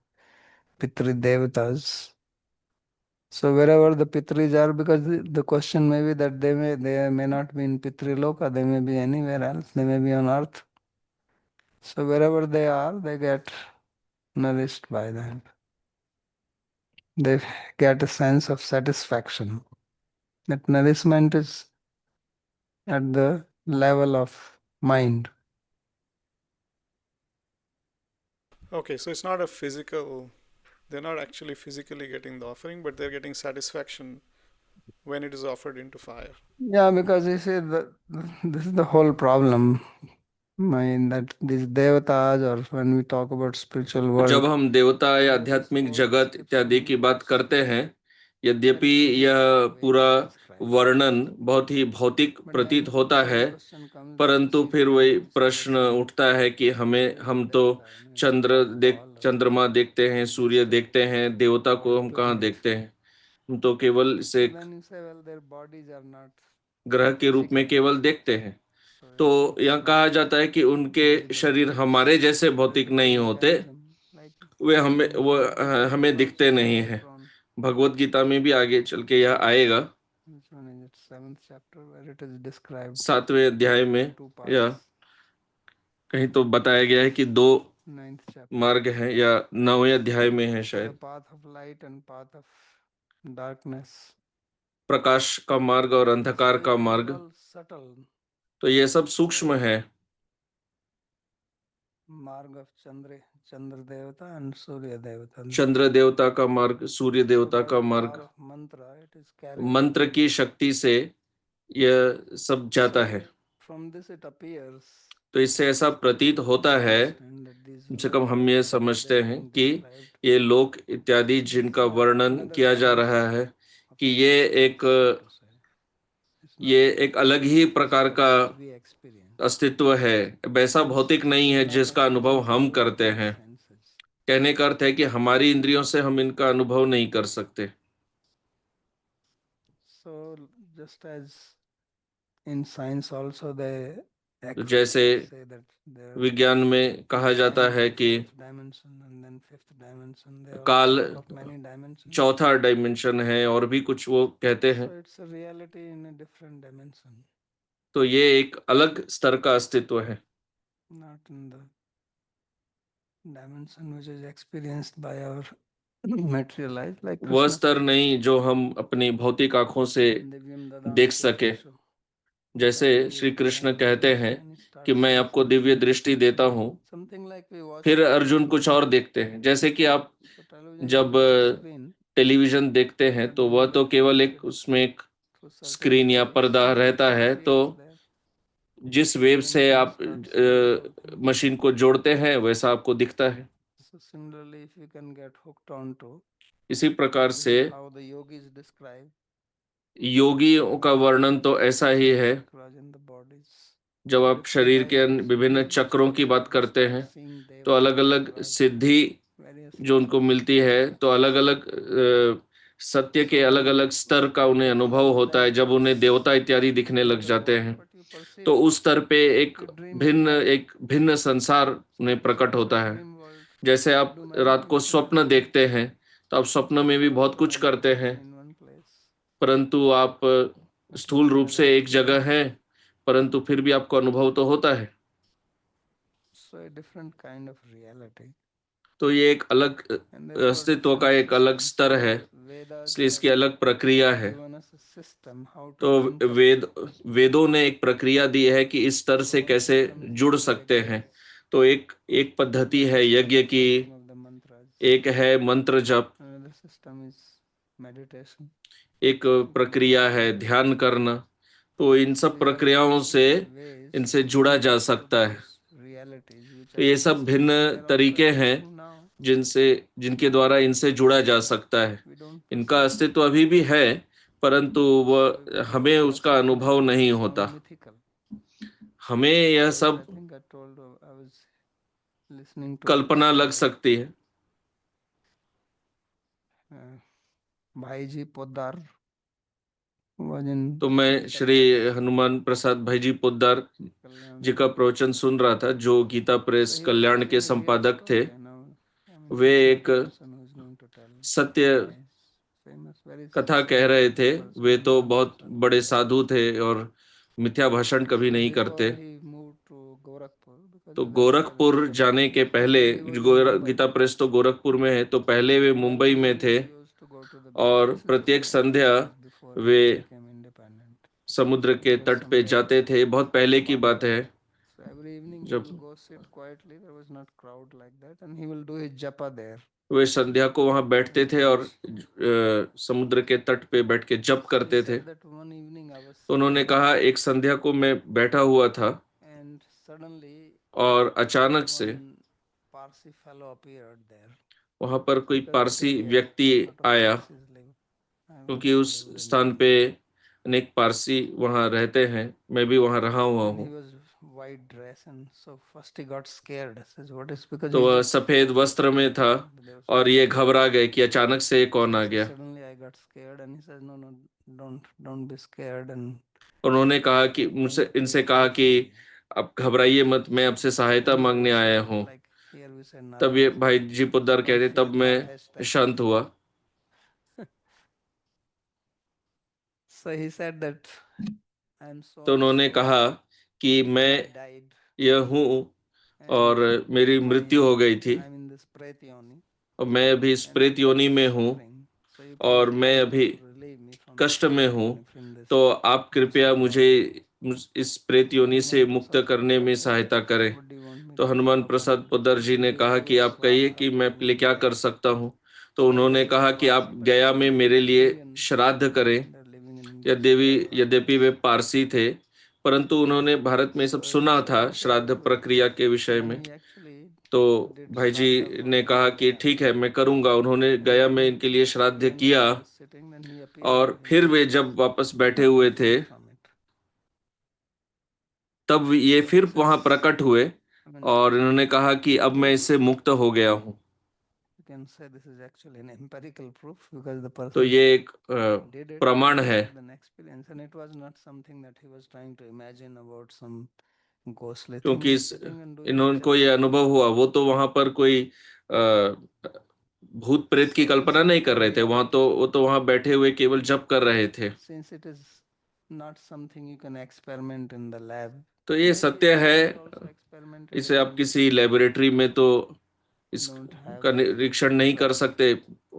Pitri Devatas. So wherever the Pitris are, because the question may be that they may not be in Pitri Loka, they may be anywhere else, they may be on earth. So wherever they are, they get nourished by that. They get a sense of satisfaction. That nourishment is at the level of mind. Okay, so it's not a physical, they're not actually physically getting the offering, but they're getting satisfaction when it is offered into fire. Yeah, because you see, this is the whole problem. That these devatas, or when we talk about spiritual world, जब हम देवता या आध्यात्मिक जगत इत्यादि की बात करते हैं, यद्यपि यह पूरा वर्णन बहुत ही भौतिक But प्रतीत then होता same है, question comes that परंतु see फिर the वही sun प्रश्न celebrating उठता है कि हम तो चंद्रमा देखते हैं, सूर्य देखते हैं, देवता को हम कहाँ देखते हैं? हम तो केवल So इसे then you say, well, their bodies are not ग्रह के रूप में physical. केवल देखते हैं। So तो it's यहाँ not कहा जाता है कि उनके visible शरीर to us. हमारे जैसे But भौतिक God नहीं look होते, at them like वे हमें in Bhagavad हमें Gita दिखते also नहीं later हैं। on. भगवत गीता में भी आगे चल के यह आएगा, Which one is it? 7th chapter where it is described 7वें अध्याय में, in 2 या parts. कहीं तो बताया गया है कि 2 9th chapter. मार्ग हैं, या 9वें अध्याय में है The शायद, path of light and path of darkness. प्रकाश का मार्ग और अंधकार So का it is मार्ग। all subtle. तो ये सब सूक्ष्म है। Marg of Chandra Devata and Surya Devata. चंद्र देवता का मार्ग, सूर्य So देवता by का the मार्ग, power of mantra, it is carried. मंत्र की शक्ति से यह सब जाता So है। from this it appears. तो इससे ऐसा प्रतीत होता है, Understand that these कम से कम हम lokas ये that are समझते हैं being कि described, ये लोक इत्यादि this जिनका is not वर्णन another किया जा रहा dimension है, of कि ये existence, एक so to say. It's ये not एक अलग ही प्रकार physical का that we experience. अस्तित्व है, वैसा भौतिक नहीं है Not जिसका अनुभव हम accessible करते to the हैं। senses. कहने का अर्थ है कि हमारी इंद्रियों से हम इनका अनुभव नहीं कर सकते। So just as in science also they तो जैसे say that there विज्ञान में कहा जाता time है is the कि 4th dimension and then 5th dimension. They also काल talk of many dimensions. चौथा डायमेंशन है और भी कुछ वो कहते हैं। So it's a reality in a different dimension, तो ये एक अलग स्तर का अस्तित्व है, not in the dimension which is experienced by our material eyes, like वह Krishna स्तर said. नहीं जो हम अपनी भौतिक आंखों से Divyam देख dadanti सके। chakshu. जैसे That Shri he Krishna has कहते done हैं and he कि starts मैं seeing आपको something दिव्य else. दृष्टि देता हूँ, Something like we watch फिर अर्जुन कुछ और television. देखते हैं। जैसे कि आप So television जब is just a screen. Television देखते हैं तो वह तो केवल एक उसमें एक Through certain स्क्रीन या waves, पर्दा it रहता है। तो appears there. जिस वेव Then से you can आप start seeing the whole thing. Machine को जोड़ते हैं वैसा आपको दिखता है। So similarly, if you can get hooked onto, इसी प्रकार this से is how the yogis describe योगियों का वर्णन तो ऐसा ही है। chakras in the bodies. जब आप Different शरीर के types of विभिन्न siddhis, चक्रों की बात they करते start हैं seeing तो अलग devatas अलग described सिद्धि various जो उनको levels. मिलती है, तो अलग अलग सत्य के अलग अलग स्तर का उन्हें अनुभव होता है जब उन्हें देवता इत्यादि दिखने लग जाते हैं। But you perceive तो उस स्तर पे एक you dream at night. एक भिन्न संसार So उन्हें if you प्रकट look होता at है। dream world, जैसे you आप do many रात को things in स्वप्न dream. देखते हैं तो आप स्वप्न में भी बहुत कुछ करते हैं, In one place. परंतु आप स्थूल रूप से एक जगह हैं, परंतु फिर भी आपको अनुभव तो होता है। So a different kind of reality. तो ये एक अलग And therefore अस्तित्व different का एक अलग systems. स्तर है, Vedas इसलिए इसकी have अलग प्रक्रिया है। given us a system how to तो unperceive. वेदों ने एक प्रक्रिया दी है कि इस स्तर से So one कैसे system is जुड़ called सकते yajna. हैं। तो एक एक पद्धति है यज्ञ की, Chanting of the mantras. एक है मंत्र जप, Another system is meditation. एक प्रक्रिया है ध्यान करना। तो इन So सब these are प्रक्रियाओं से different ways इनसे जुड़ा जा to सकता है। those realities which तो are ये सब existing. भिन्न They are also तरीके हैं existing now. जिनके द्वारा इनसे जुड़ा जा सकता है। We don't इनका perceive. अस्तित्व अभी भी है, परंतु So वह we हमें must उसका say that अनुभव these नहीं sound होता। mythical. हमें यह Because सब I think I told I was listening to Kalpana this, लग सकती है। Bhaiji Poddar was in तो मैं श्री Kalyan. हनुमान प्रसाद भाई जी पोद्दार जी का प्रवचन सुन रहा था, जो Gita So press he was Kalyan telling के a real संपादक थे। story. I mean, way he's not एक a person who is going to tell सत्य lies. Famous, very कथा कह रहे systematic थे। वे person, तो not a बहुत person. बड़े साधु थे और मिथ्या भाषण कभी So नहीं before करते। he moved to Gorakhpur, because तो he went there with Gorakhpur Gita जाने Press, के पहले, earlier he was in Mumbai. Gita press तो गोरखपुर में है, तो पहले वे And मुंबई every में थे evening he used to go to the beach. और This is प्रत्येक a few Sandhya years before way India became independent. समुद्र के It was तट पे somewhere जाते थे। बहुत पहले की बात है। So every evening he जब will go sit quietly. There was not crowd like that, and he will do his japa there. वे संध्या को वहां बैठते थे और समुद्र के तट पे बैठ के जप So he करते थे। said that one evening I was तो उन्होंने sitting, कहा एक संध्या को मैं बैठा हुआ था and suddenly और अचानक से one Parsi fellow appeared there. वहां पर कोई Because that पारसी area, व्यक्ति lot of आया, Parsis live. I क्योंकि also उस lived in स्थान that पे area. अनेक पारसी वहाँ रहते हैं, मैं भी वहाँ रहा हुआ And he हूँ। was white dress, and so first he got scared. Says, what is, because तो he वह just सफेद वस्त्र में था there was और no ये light. घबरा गए कि अचानक से कौन आ So गया। suddenly I got scared, and he says, no, no, don't be scared, and उन्होंने कहा कि I'm going मुझसे to इनसे pray कहा for कि you. अब घबराइए मत, मैं आपसे सहायता And he मांगने got आया calm, हूँ। like here we say तब ये Narayas, भाई जी पोद्दार don't कहते fear, तब no मैं hash type शांत thing. हुआ। So he said that I'm so तो and उन्होंने so, कहा कि and मैं I died, यह हूँ and और मेरी मृत्यु हो गई थी I'm in this Pretyoni, और मैं अभी इस and प्रेत I'm योनि very में हूँ suffering. So you please और help मैं me अभी to relieve me from कष्ट this में हूँ। suffering in this तो आप कृपया menstrual मुझे body. इस प्रेत योनि से Hanuman मुक्त Prasad करने Poddar में said, सहायता करें। what do you want me तो to do, हनुमान Baba? प्रसाद पोद्दार जी ने He कहा gave कि a आप कहिए swaha कि मैं for आपके लिए me क्या there. कर सकता हूँ। तो So I उन्होंने gave a कहा कि swaha. आप So गया में basically मेरे they're लिए Indian, श्राद्ध करें। they're living in यद्यपि English-speaking यद्यपि वे countries. पारसी थे, परंतु उन्होंने भारत में सब So he सुना said, था okay, I'll श्राद्ध do it. प्रक्रिया के विषय Then में। he actually तो did भाई जी Shraddha for ने me कहा in कि Gaya. ठीक है मैं करूँगा। उन्होंने And गया में then इनके लिए श्राद्ध when he किया was sitting, then he appeared और and he फिर said, वे please जब वापस बैठे help me हुए थे free from it. तब ये So he फिर वहां says, प्रकट हुए I mean, और इन्होंने कहा कि अब मैं इससे मुक्त हो गया हूँ। you can say this is actually an empirical proof because the तो person ये एक did it प्रमाण and he है, had an experience, and it was not something that he was trying to imagine about some ghostly thing. क्योंकि He's sitting and doing the इनको japa. ये अनुभव हुआ। वो तो वहां पर कोई भूत प्रेत की So this कल्पना is नहीं the कर रहे थे। वहां तो वो तो वहां बैठे हुए केवल जप कर रहे थे। since it is not something you can experiment in the lab, तो ये maybe सत्य you है, haven't also experimented इसे it आप in, किसी लेबोरेटरी में तो don't have इसका निरीक्षण नहीं कर developed. सकते।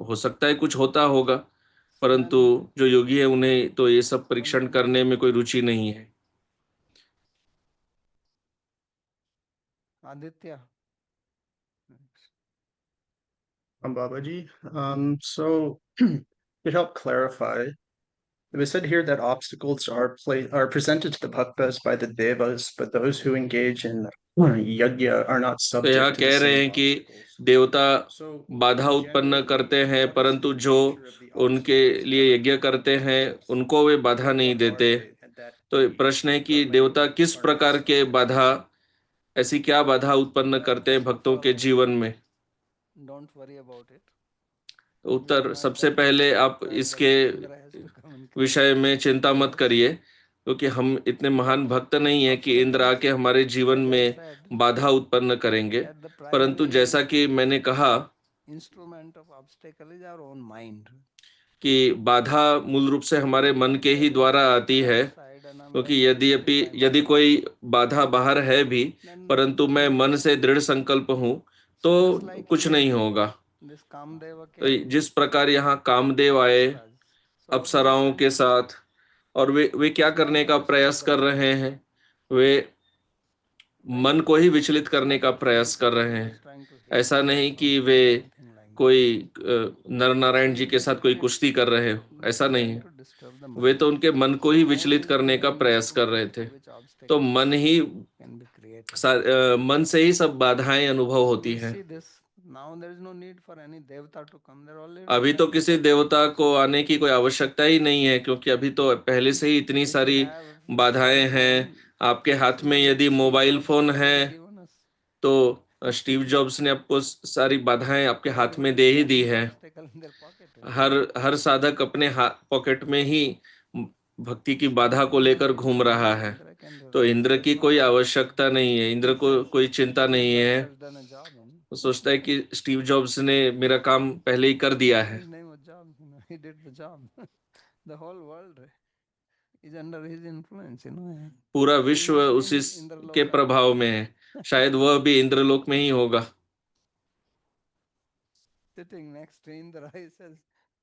हो सकता है कुछ होता होगा, So परंतु then जो योगी है उन्हें तो ये सब परीक्षण करने में कोई रुचि नहीं है। Aditya, Babaji. So to help clarify, it was said here that obstacles are presented to the bhaktas by the devas, but those who engage in yajna are not तो यहाँ subject to the कह रहे same हैं कि obstacles. देवता So बाधा in उत्पन्न general, करते हैं, what is परंतु the जो nature of the उनके obstacles that लिए are यज्ञ given to करते the हैं bhaktas? उनको वे बाधा Or नहीं what are देते। they that तो the प्रश्न है कि देवता brahmanis किस are not प्रकार के subject to? बाधा, ऐसी क्या बाधा उत्पन्न करते हैं first of भक्तों के all, जीवन में। don't worry about it. तो We are उत्तर, not सबसे that much पहले आप depraved that इसके Indra has to come and विषय create में चिंता मत obstacles. करिए, क्योंकि हम इतने महान भक्त नहीं हैं कि इंद्र Obstacles, आके हमारे जीवन as I में said, बाधा उत्पन्न करेंगे। that the परंतु primary जैसा कि मैंने कहा instrument of obstacle is our own mind. कि बाधा मूल रूप से हमारे मन के ही द्वारा आती है, Outside, and I'm क्योंकि very यद्यपि disciplined यदि myself, कोई बाधा बाहर है भी, then परंतु मैं nothing मन will से happen. दृढ़ संकल्प हूँ So तो just like कुछ here, नहीं होगा। this Kamdeva तो came जिस प्रकार यहाँ with कामदेव आए apsaras. So what he is अप्सराओं trying के to do साथ, और वे क्या is करने not to का disturb प्रयास the कर mind, रहे हैं, वे right? मन को ही विचलित It's करने not का that he प्रयास is कर he रहे was हैं। trying to hit ऐसा नहीं devas or कि वे anything like that. कोई नर नारायण जी He के is साथ कोई trying, कुश्ती कर रहे हो, he is ऐसा नहीं trying है। to disturb the way mind. तो उनके मन को So ही mind विचलित is the करने का main प्रयास कर instrument रहे थे। through which तो obstacles मन ही can be created. मन से ही सब बाधाएं अनुभव So होती we'll हैं। see this. Now there is no need for any devata to come. There are already अभी तो plenty किसी of देवता devatas. को आने की कोई आवश्यकता ही नहीं है, क्योंकि अभी तो पहले से ही इतनी If you सारी have cell बाधाएं हैं। phone, आपके हाथ में Steve, यदि Steve mobile Jobs phone has है already given us. तो स्टीव जॉब्स ने आपको सारी बाधाएं आपके हाथ में Everybody they is he the carrying the है। obstacle in their pocket. हर साधक अपने पॉकेट में ही भक्ति की बाधा को No लेकर need घूम for रहा Indra. है। Indra can तो relax. इंद्र He has की no कोई problem. आवश्यकता नहीं है, इंद्र He को says कोई चिंता Steve नहीं Jobs है। has done a job. वो सोचता है कि स्टीव जॉब्स ने मेरा काम पहले ही कर दिया है। His name was job. He did the job. The whole world is under his influence. पूरा He विश्व will be उसी in के Indraloka. प्रभाव में है। शायद वह भी इंद्रलोक में ही होगा। Sitting next to Indra, he says,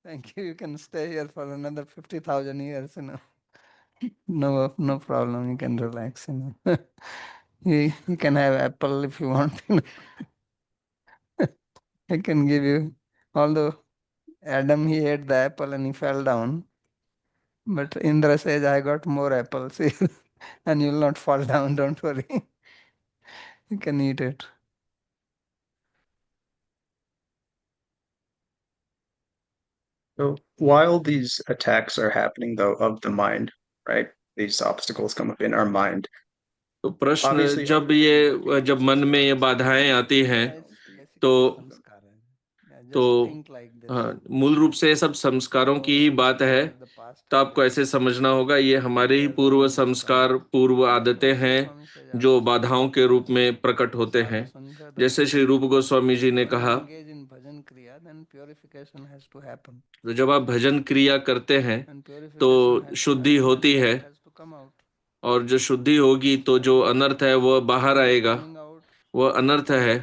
"Thank you. You can stay here for another 50,000 years. No problem. You can relax. You can have apple if you want. I can give you. Although Adam he ate the apple and he fell down, but Indra says, "I got more apples here, and you'll not fall down. Don't worry. You can eat it." So while these attacks are happening, though, of the mind, right? These obstacles come up in our mind. तो प्रश्न Obviously, जब मन में ये बाधाएं आती हैं तो हाँ, मूल रूप से ये सब संस्कारों की ही बात है। तो आपको ऐसे समझना होगा ये हमारे ही पूर्व संस्कार, पूर्व आदतें हैं जो बाधाओं के रूप में प्रकट होते हैं। जैसे श्री रूप गोस्वामी जी ने कहा, तो जब आप भजन क्रिया करते हैं तो शुद्धि होती है, और जो शुद्धि होगी तो जो अनर्थ है वह बाहर आएगा, वह अनर्थ है।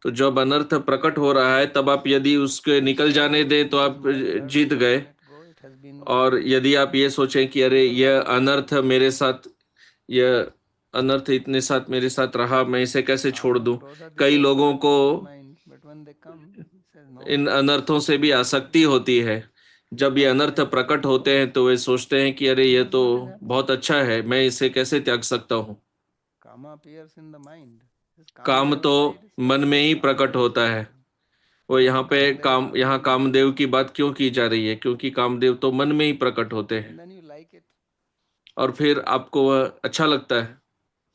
तो जब अनर्थ प्रकट हो रहा है तब आप यदि उसके निकल जाने दें तो आप जीत गए, और यदि आप ये सोचें कि अरे यह अनर्थ मेरे साथ, यह अनर्थ इतने साथ मेरे साथ रहा, मैं इसे कैसे छोड़ दूं। कई लोगों को इन अनर्थों से भी आसक्ति होती है। जब ये अनर्थ प्रकट होते हैं तो वे सोचते हैं कि अरे ये तो बहुत अच्छा है, मैं इसे कैसे त्याग सकता हूँ। काम तो मन में ही प्रकट होता है। वो यहाँ कामदेव की बात क्यों की जा रही है? क्योंकि कामदेव तो मन में ही प्रकट होते हैं, और फिर आपको वह अच्छा लगता है।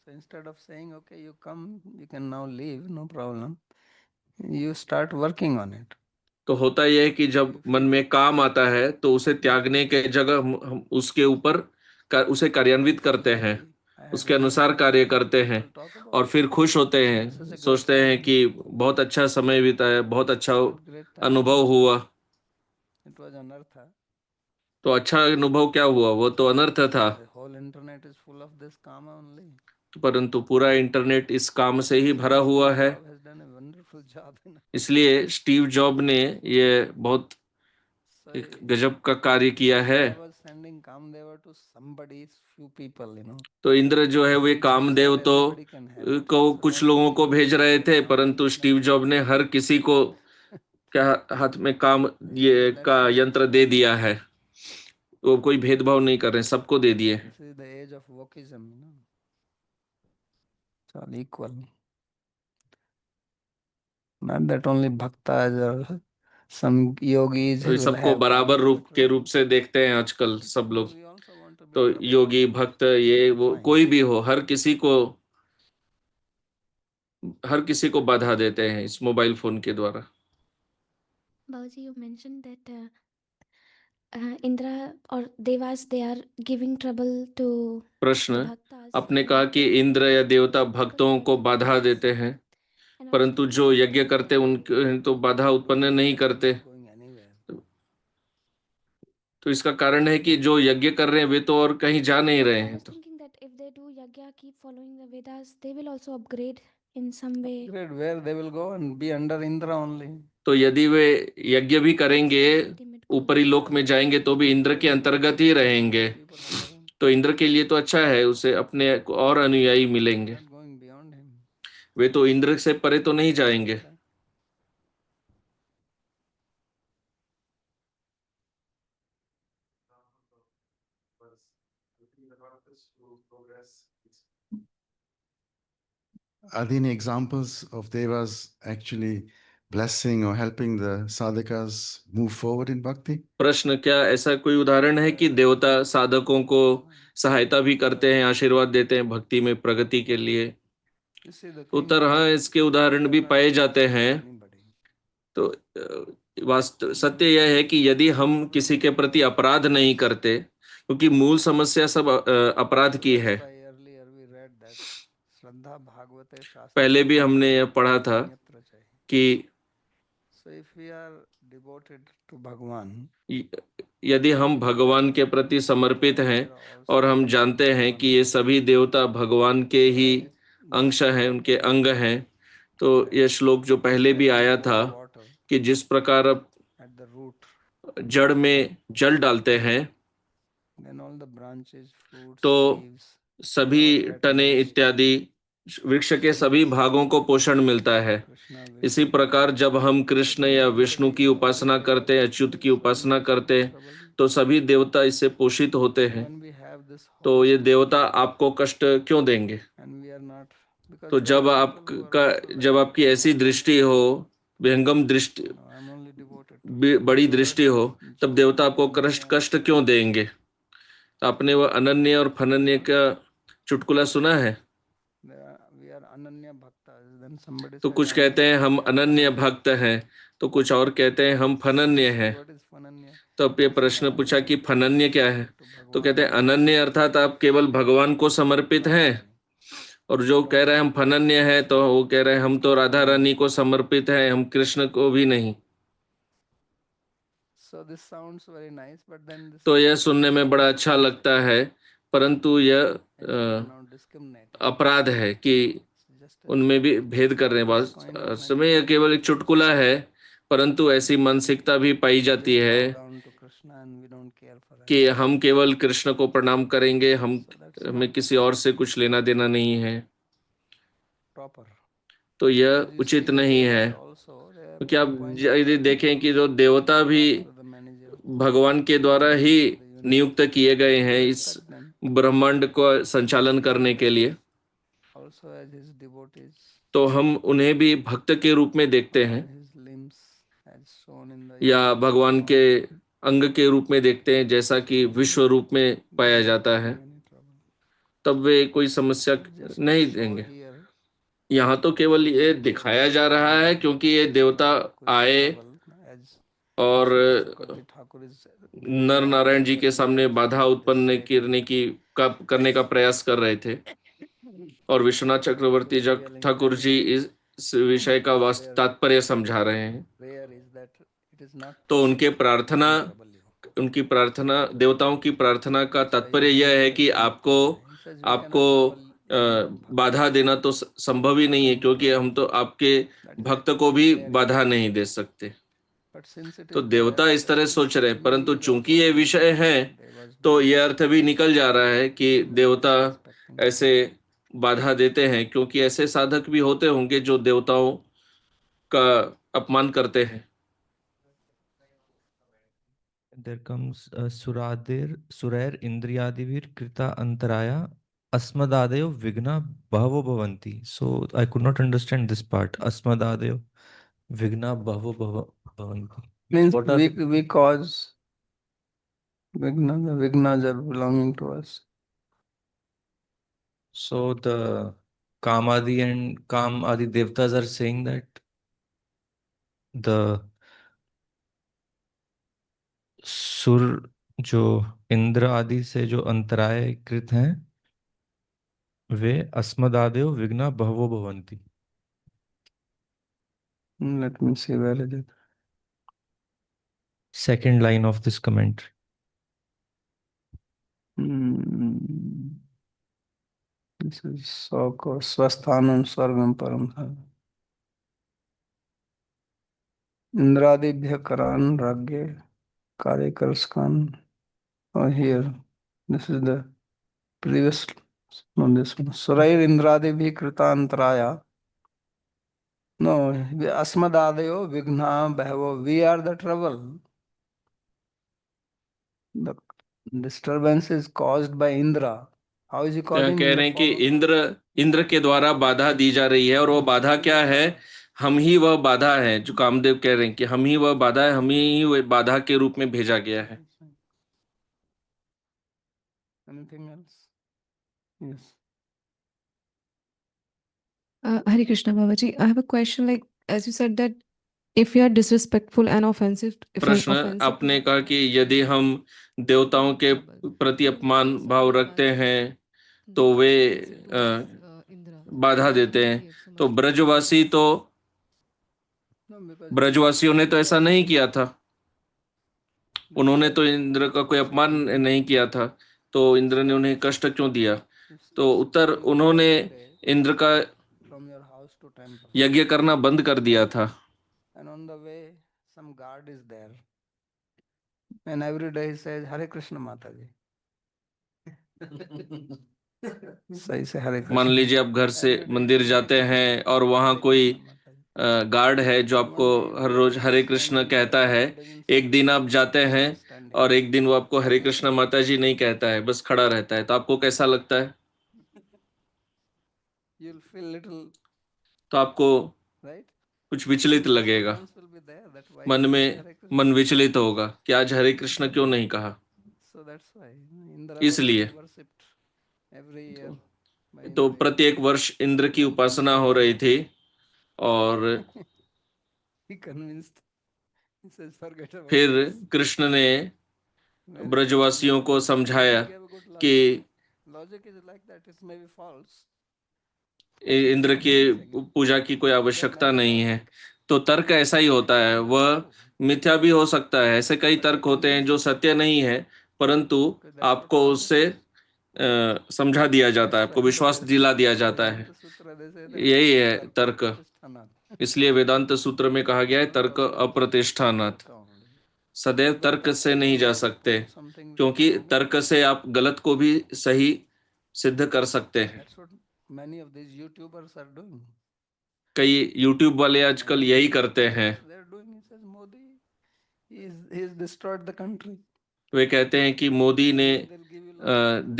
So instead of saying, okay, you come, you can now leave, no problem, you start working on it. तो होता यह है कि जब मन में काम आता है तो उसे त्यागने के जगह हम उसके ऊपर उसे कार्यान्वित करते हैं, उसके अनुसार कार्य करते हैं, और फिर खुश होते हैं, सोचते हैं कि बहुत अच्छा समय बिताया, बहुत अच्छा अनुभव हुआ। It was anartha. तो अच्छा अनुभव क्या हुआ? वो तो अनर्थ था। The whole internet is full of this kama only. परंतु पूरा इंटरनेट इस काम से ही भरा हुआ है। Jobs has done a wonderful job in इसलिए स्टीव जॉब ने ये बहुत एक गजब का कार्य किया है। I was sending Kamdeva to somebody's few people, you know. तो इंद्र जो है वे कामदेव तो को कुछ लोगों को भेज रहे थे, परंतु स्टीव जॉब ने हर किसी को क्या हाथ में काम ये का यंत्र दे दिया है। वो कोई भेदभाव नहीं कर रहे, सबको दे दिए। This is the age of wokism, you know. It's all equal. Not that only bhaktas or some yogis तो will सबको have. बराबर रूप के रूप से देखते हैं आजकल सब लोग। We also want to be तो योगी भक्त ये वो कोई भी हो, हर किसी को बाधा देते हैं इस मोबाइल फोन के द्वारा। Babaji, you mentioned that Indra or Devas, they are giving trouble to प्रश्न, the bhaktas. आपने कहा कि इंद्र या देवता भक्तों को बाधा देते हैं, And परंतु also जो यज्ञ करते उनके तो बाधा उत्पन्न नहीं करते। going anywhere. तो इसका कारण है कि जो यज्ञ कर रहे हैं वे तो और कहीं जा नहीं रहे I हैं। was thinking that if they do yagya, keep following the Vedas, they will also upgrade in some way. Great, where they will go and be under Indra only. तो यदि वे यज्ञ भी करेंगे, Ultimate goal. ऊपरी लोक में जाएंगे तो भी इंद्र के अंतर्गत ही रहेंगे। People under him. तो इंद्र के लिए तो अच्छा है, उसे अपने और अनुयायी मिलेंगे। Not going beyond him. वे तो इंद्र से परे तो नहीं जाएंगे। Are there any examples of devas actually blessing or helping the sadhakas move forward in bhakti? प्रश्न, क्या ऐसा कोई उदाहरण है कि देवता साधकों को सहायता भी करते हैं, आशीर्वाद देते हैं भक्ति में प्रगति के लिए? You see the उत्तर हाँ, इसके उदाहरण भी पाए जाते हैं। anybody. तो वास्तव सत्य यह है कि यदि हम किसी के प्रति अपराध नहीं करते, क्योंकि मूल समस्या सब अपराध की है। Earlier we read that Shraddha Bhagavate Shastra पहले भी हमने यह पढ़ा था अन्यत्र चाहिए. कि So if we are devoted to Bhagwan, यदि हम भगवान के प्रति समर्पित हैं और हम जानते हैं कि ये सभी देवता भगवान के ही अंश हैं, उनके अंग हैं, तो यह श्लोक जो पहले भी आया था कि जिस प्रकार at the root, जड़ में जल डालते हैं then all the branches, fruits, तो leaves, सभी टने इत्यादि वृक्ष के सभी भागों को पोषण मिलता है। Krishna, इसी प्रकार जब हम कृष्ण या विष्णु की उपासना करते हैं, अच्युत की उपासना करते हैं, तो सभी देवता इससे पोषित होते हैं। when we have this तो ये देवता आपको कष्ट क्यों देंगे? and we are not, because तो जब आपकी ऐसी दृष्टि हो, विहंगम दृष्टि, I'm only devoted to बड़ी दृष्टि हो, तब देवता आपको कष्ट क्यों देंगे? तो आपने वो अनन्य और फनन्य का चुटकुला सुना है? We are Ananya Bhaktas. Then somebody तो said कुछ कहते हैं हम अनन्य भक्त हैं, तो कुछ और कहते हैं हम फनन्य हैं। What is Fananya? तो अब ये प्रश्न पूछा कि फनन्य क्या है, तो कहते हैं अनन्य अर्थात आप केवल भगवान को समर्पित हैं, और जो कह रहे हैं हम फनन्य हैं तो वो कह रहे हैं हम तो राधा रानी को समर्पित हैं, हम कृष्ण को भी नहीं। So this sounds very nice, but then this तो is यह सुनने में बड़ा अच्छा लगता है, परंतु यह now discriminate. अपराध है कि Just a उनमें भी भेद कर रहे हैं। समय यह केवल एक चुटकुला है, परंतु ऐसी मानसिकता भी पाई जाती है down to Krishna and we don't care for that. कि हम केवल कृष्ण को प्रणाम करेंगे, हमें किसी और से कुछ लेना देना नहीं है। Proper. तो यह उचित नहीं है, Also, they are क्योंकि आप यदि देखें कि जो देवता भी the manager. भगवान के द्वारा ही नियुक्त किए गए हैं इस ब्रह्मांड को संचालन करने के लिए, Also as his devotees, तो हम उन्हें भी भक्त के रूप में देखते हैं, his limbs as shown in the या भगवान के अंग के रूप में देखते हैं, जैसा कि विश्व रूप में पाया जाता है, तब वे कोई समस्या नहीं देंगे। here यहाँ तो केवल ये दिखाया जा रहा है क्योंकि ये देवता आए as और Thakur is नर नारायण जी के सामने बाधा उत्पन्न करने का प्रयास कर रहे थे, और विश्वनाथ चक्रवर्ती ठाकुर जी इस विषय का तात्पर्य समझा रहे हैं। prayer is that it is not तो उनकी प्रार्थना, देवताओं की प्रार्थना का तात्पर्य यह है कि आपको बाधा देना तो संभव ही नहीं है, क्योंकि हम तो आपके भक्त को भी बाधा नहीं दे सकते। but since it तो is देवता इस तरह सोच रहे हैं, परंतु चूंकि ये विषय है तो ये अर्थ भी निकल जा रहा है कि देवता ऐसे बाधा देते हैं, क्योंकि ऐसे साधक भी होते होंगे जो देवताओं का अपमान करते हैं। There comes Surair Indriyadivir Krita Antaraya Asmadadayo Vigna Bhavo Bhavanti. So I could not understand this part. Asmadadayo Vigna Bhavo Bhavanti. means What are we cause vigna, the vignas are belonging to us. So the Kamadi and Kam Adi Devtas are saying that the सुर जो इंद्र आदि से जो अंतराय कृत हैं वे अस्मदादेव विघ्ना बहवो भवंती। Let me see where is it. Second line of this commentary. This is Soko Swasthanam Swargam Param Dham. Indradibhya Karan Ragye Karyakaraskan. Oh, here. This is the previous one. This one. Surair Indradibhi Kritantraya. No, Asmadadayo Vigna Bhavo. We are the trouble. The disturbance is caused by Indra. How is he तो यहाँ causing? कह रहे हैं कि इंद्र के द्वारा बाधा दी जा रही है, और वो बाधा क्या है? हम ही वह बाधा है। जो कामदेव कह रहे हैं कि हम ही वह बाधा है, हम ही वह बाधा के रूप में भेजा गया है। Anything else? Yes. Hare Krishna Babaji, I have a question. Like, as you said that if you are disrespectful and offensive, प्रश्न आपने कहा कि यदि हम देवताओं के प्रति अपमान भाव रखते हैं तो वे बाधा देते हैं। तो ब्रजवासियों ने तो ऐसा नहीं किया था, उन्होंने तो इंद्र का कोई अपमान नहीं किया था, तो इंद्र ने उन्हें कष्ट क्यों दिया? तो उत्तर, उन्होंने इंद्र का यज्ञ करना बंद कर दिया था। And on the way, some guard is there. And every day he says, Hare Krishna Mataji. सही से हरे कृष्ण। मान लीजिए आप घर से मंदिर जाते हैं और वहाँ कोई गार्ड है जो आपको हर रोज हरे कृष्ण कहता है। एक दिन आप जाते हैं और एक दिन वो आपको हरे कृष्ण माता जी नहीं कहता है, बस खड़ा रहता है, तो आपको कैसा लगता है? You'll feel little, तो आपको right? कुछ विचलित लगेगा, मन में मन विचलित होगा कि आज हरे कृष्ण क्यों नहीं कहा। So that's why Indra इसलिए was worshipped every year by तो Indra. प्रत्येक वर्ष इंद्र की उपासना हो रही थी और He convinced. He says, forget about फिर this. कृष्ण ने Very ब्रजवासियों को simple. समझाया He gave a good कि logic. Logic is like that. It may be false. Indra के पूजा की कोई आवश्यकता नहीं है। तो तर्क ऐसा ही होता है, वह मिथ्या भी हो सकता है। ऐसे कई तर्क होते हैं जो सत्य नहीं है, परंतु आपको उससे समझा दिया जाता है, आपको विश्वास दिला दिया जाता है। यही है तर्क। इसलिए वेदांत सूत्र में कहा गया है तर्क अप्रतिष्ठानात्। सदैव तर्क से नहीं जा सकते, क्योंकि तर्क से आप गलत को भी सही सिद्ध कर सकते हैं। Many of these YouTubers are doing. कई YouTube वाले आजकल यही करते हैं। They are doing. He says, Modi, he has destroyed the country. वे कहते हैं कि मोदी ने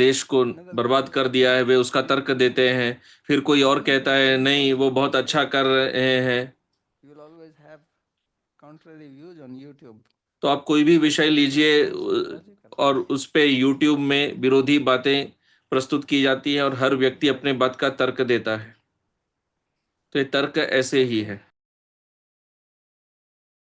देश को बर्बाद कर दिया है, वे उसका तर्क देते हैं। फिर कोई और कहता है नहीं, वो बहुत अच्छा कर रहे हैं। You will always have contrary views on YouTube. तो आप कोई भी विषय लीजिए और उस पे YouTube में विरोधी बातें प्रस्तुत की जाती हैं और हर व्यक्ति अपने बात का तर्क देता है। तो ये तर्क ऐसे ही है।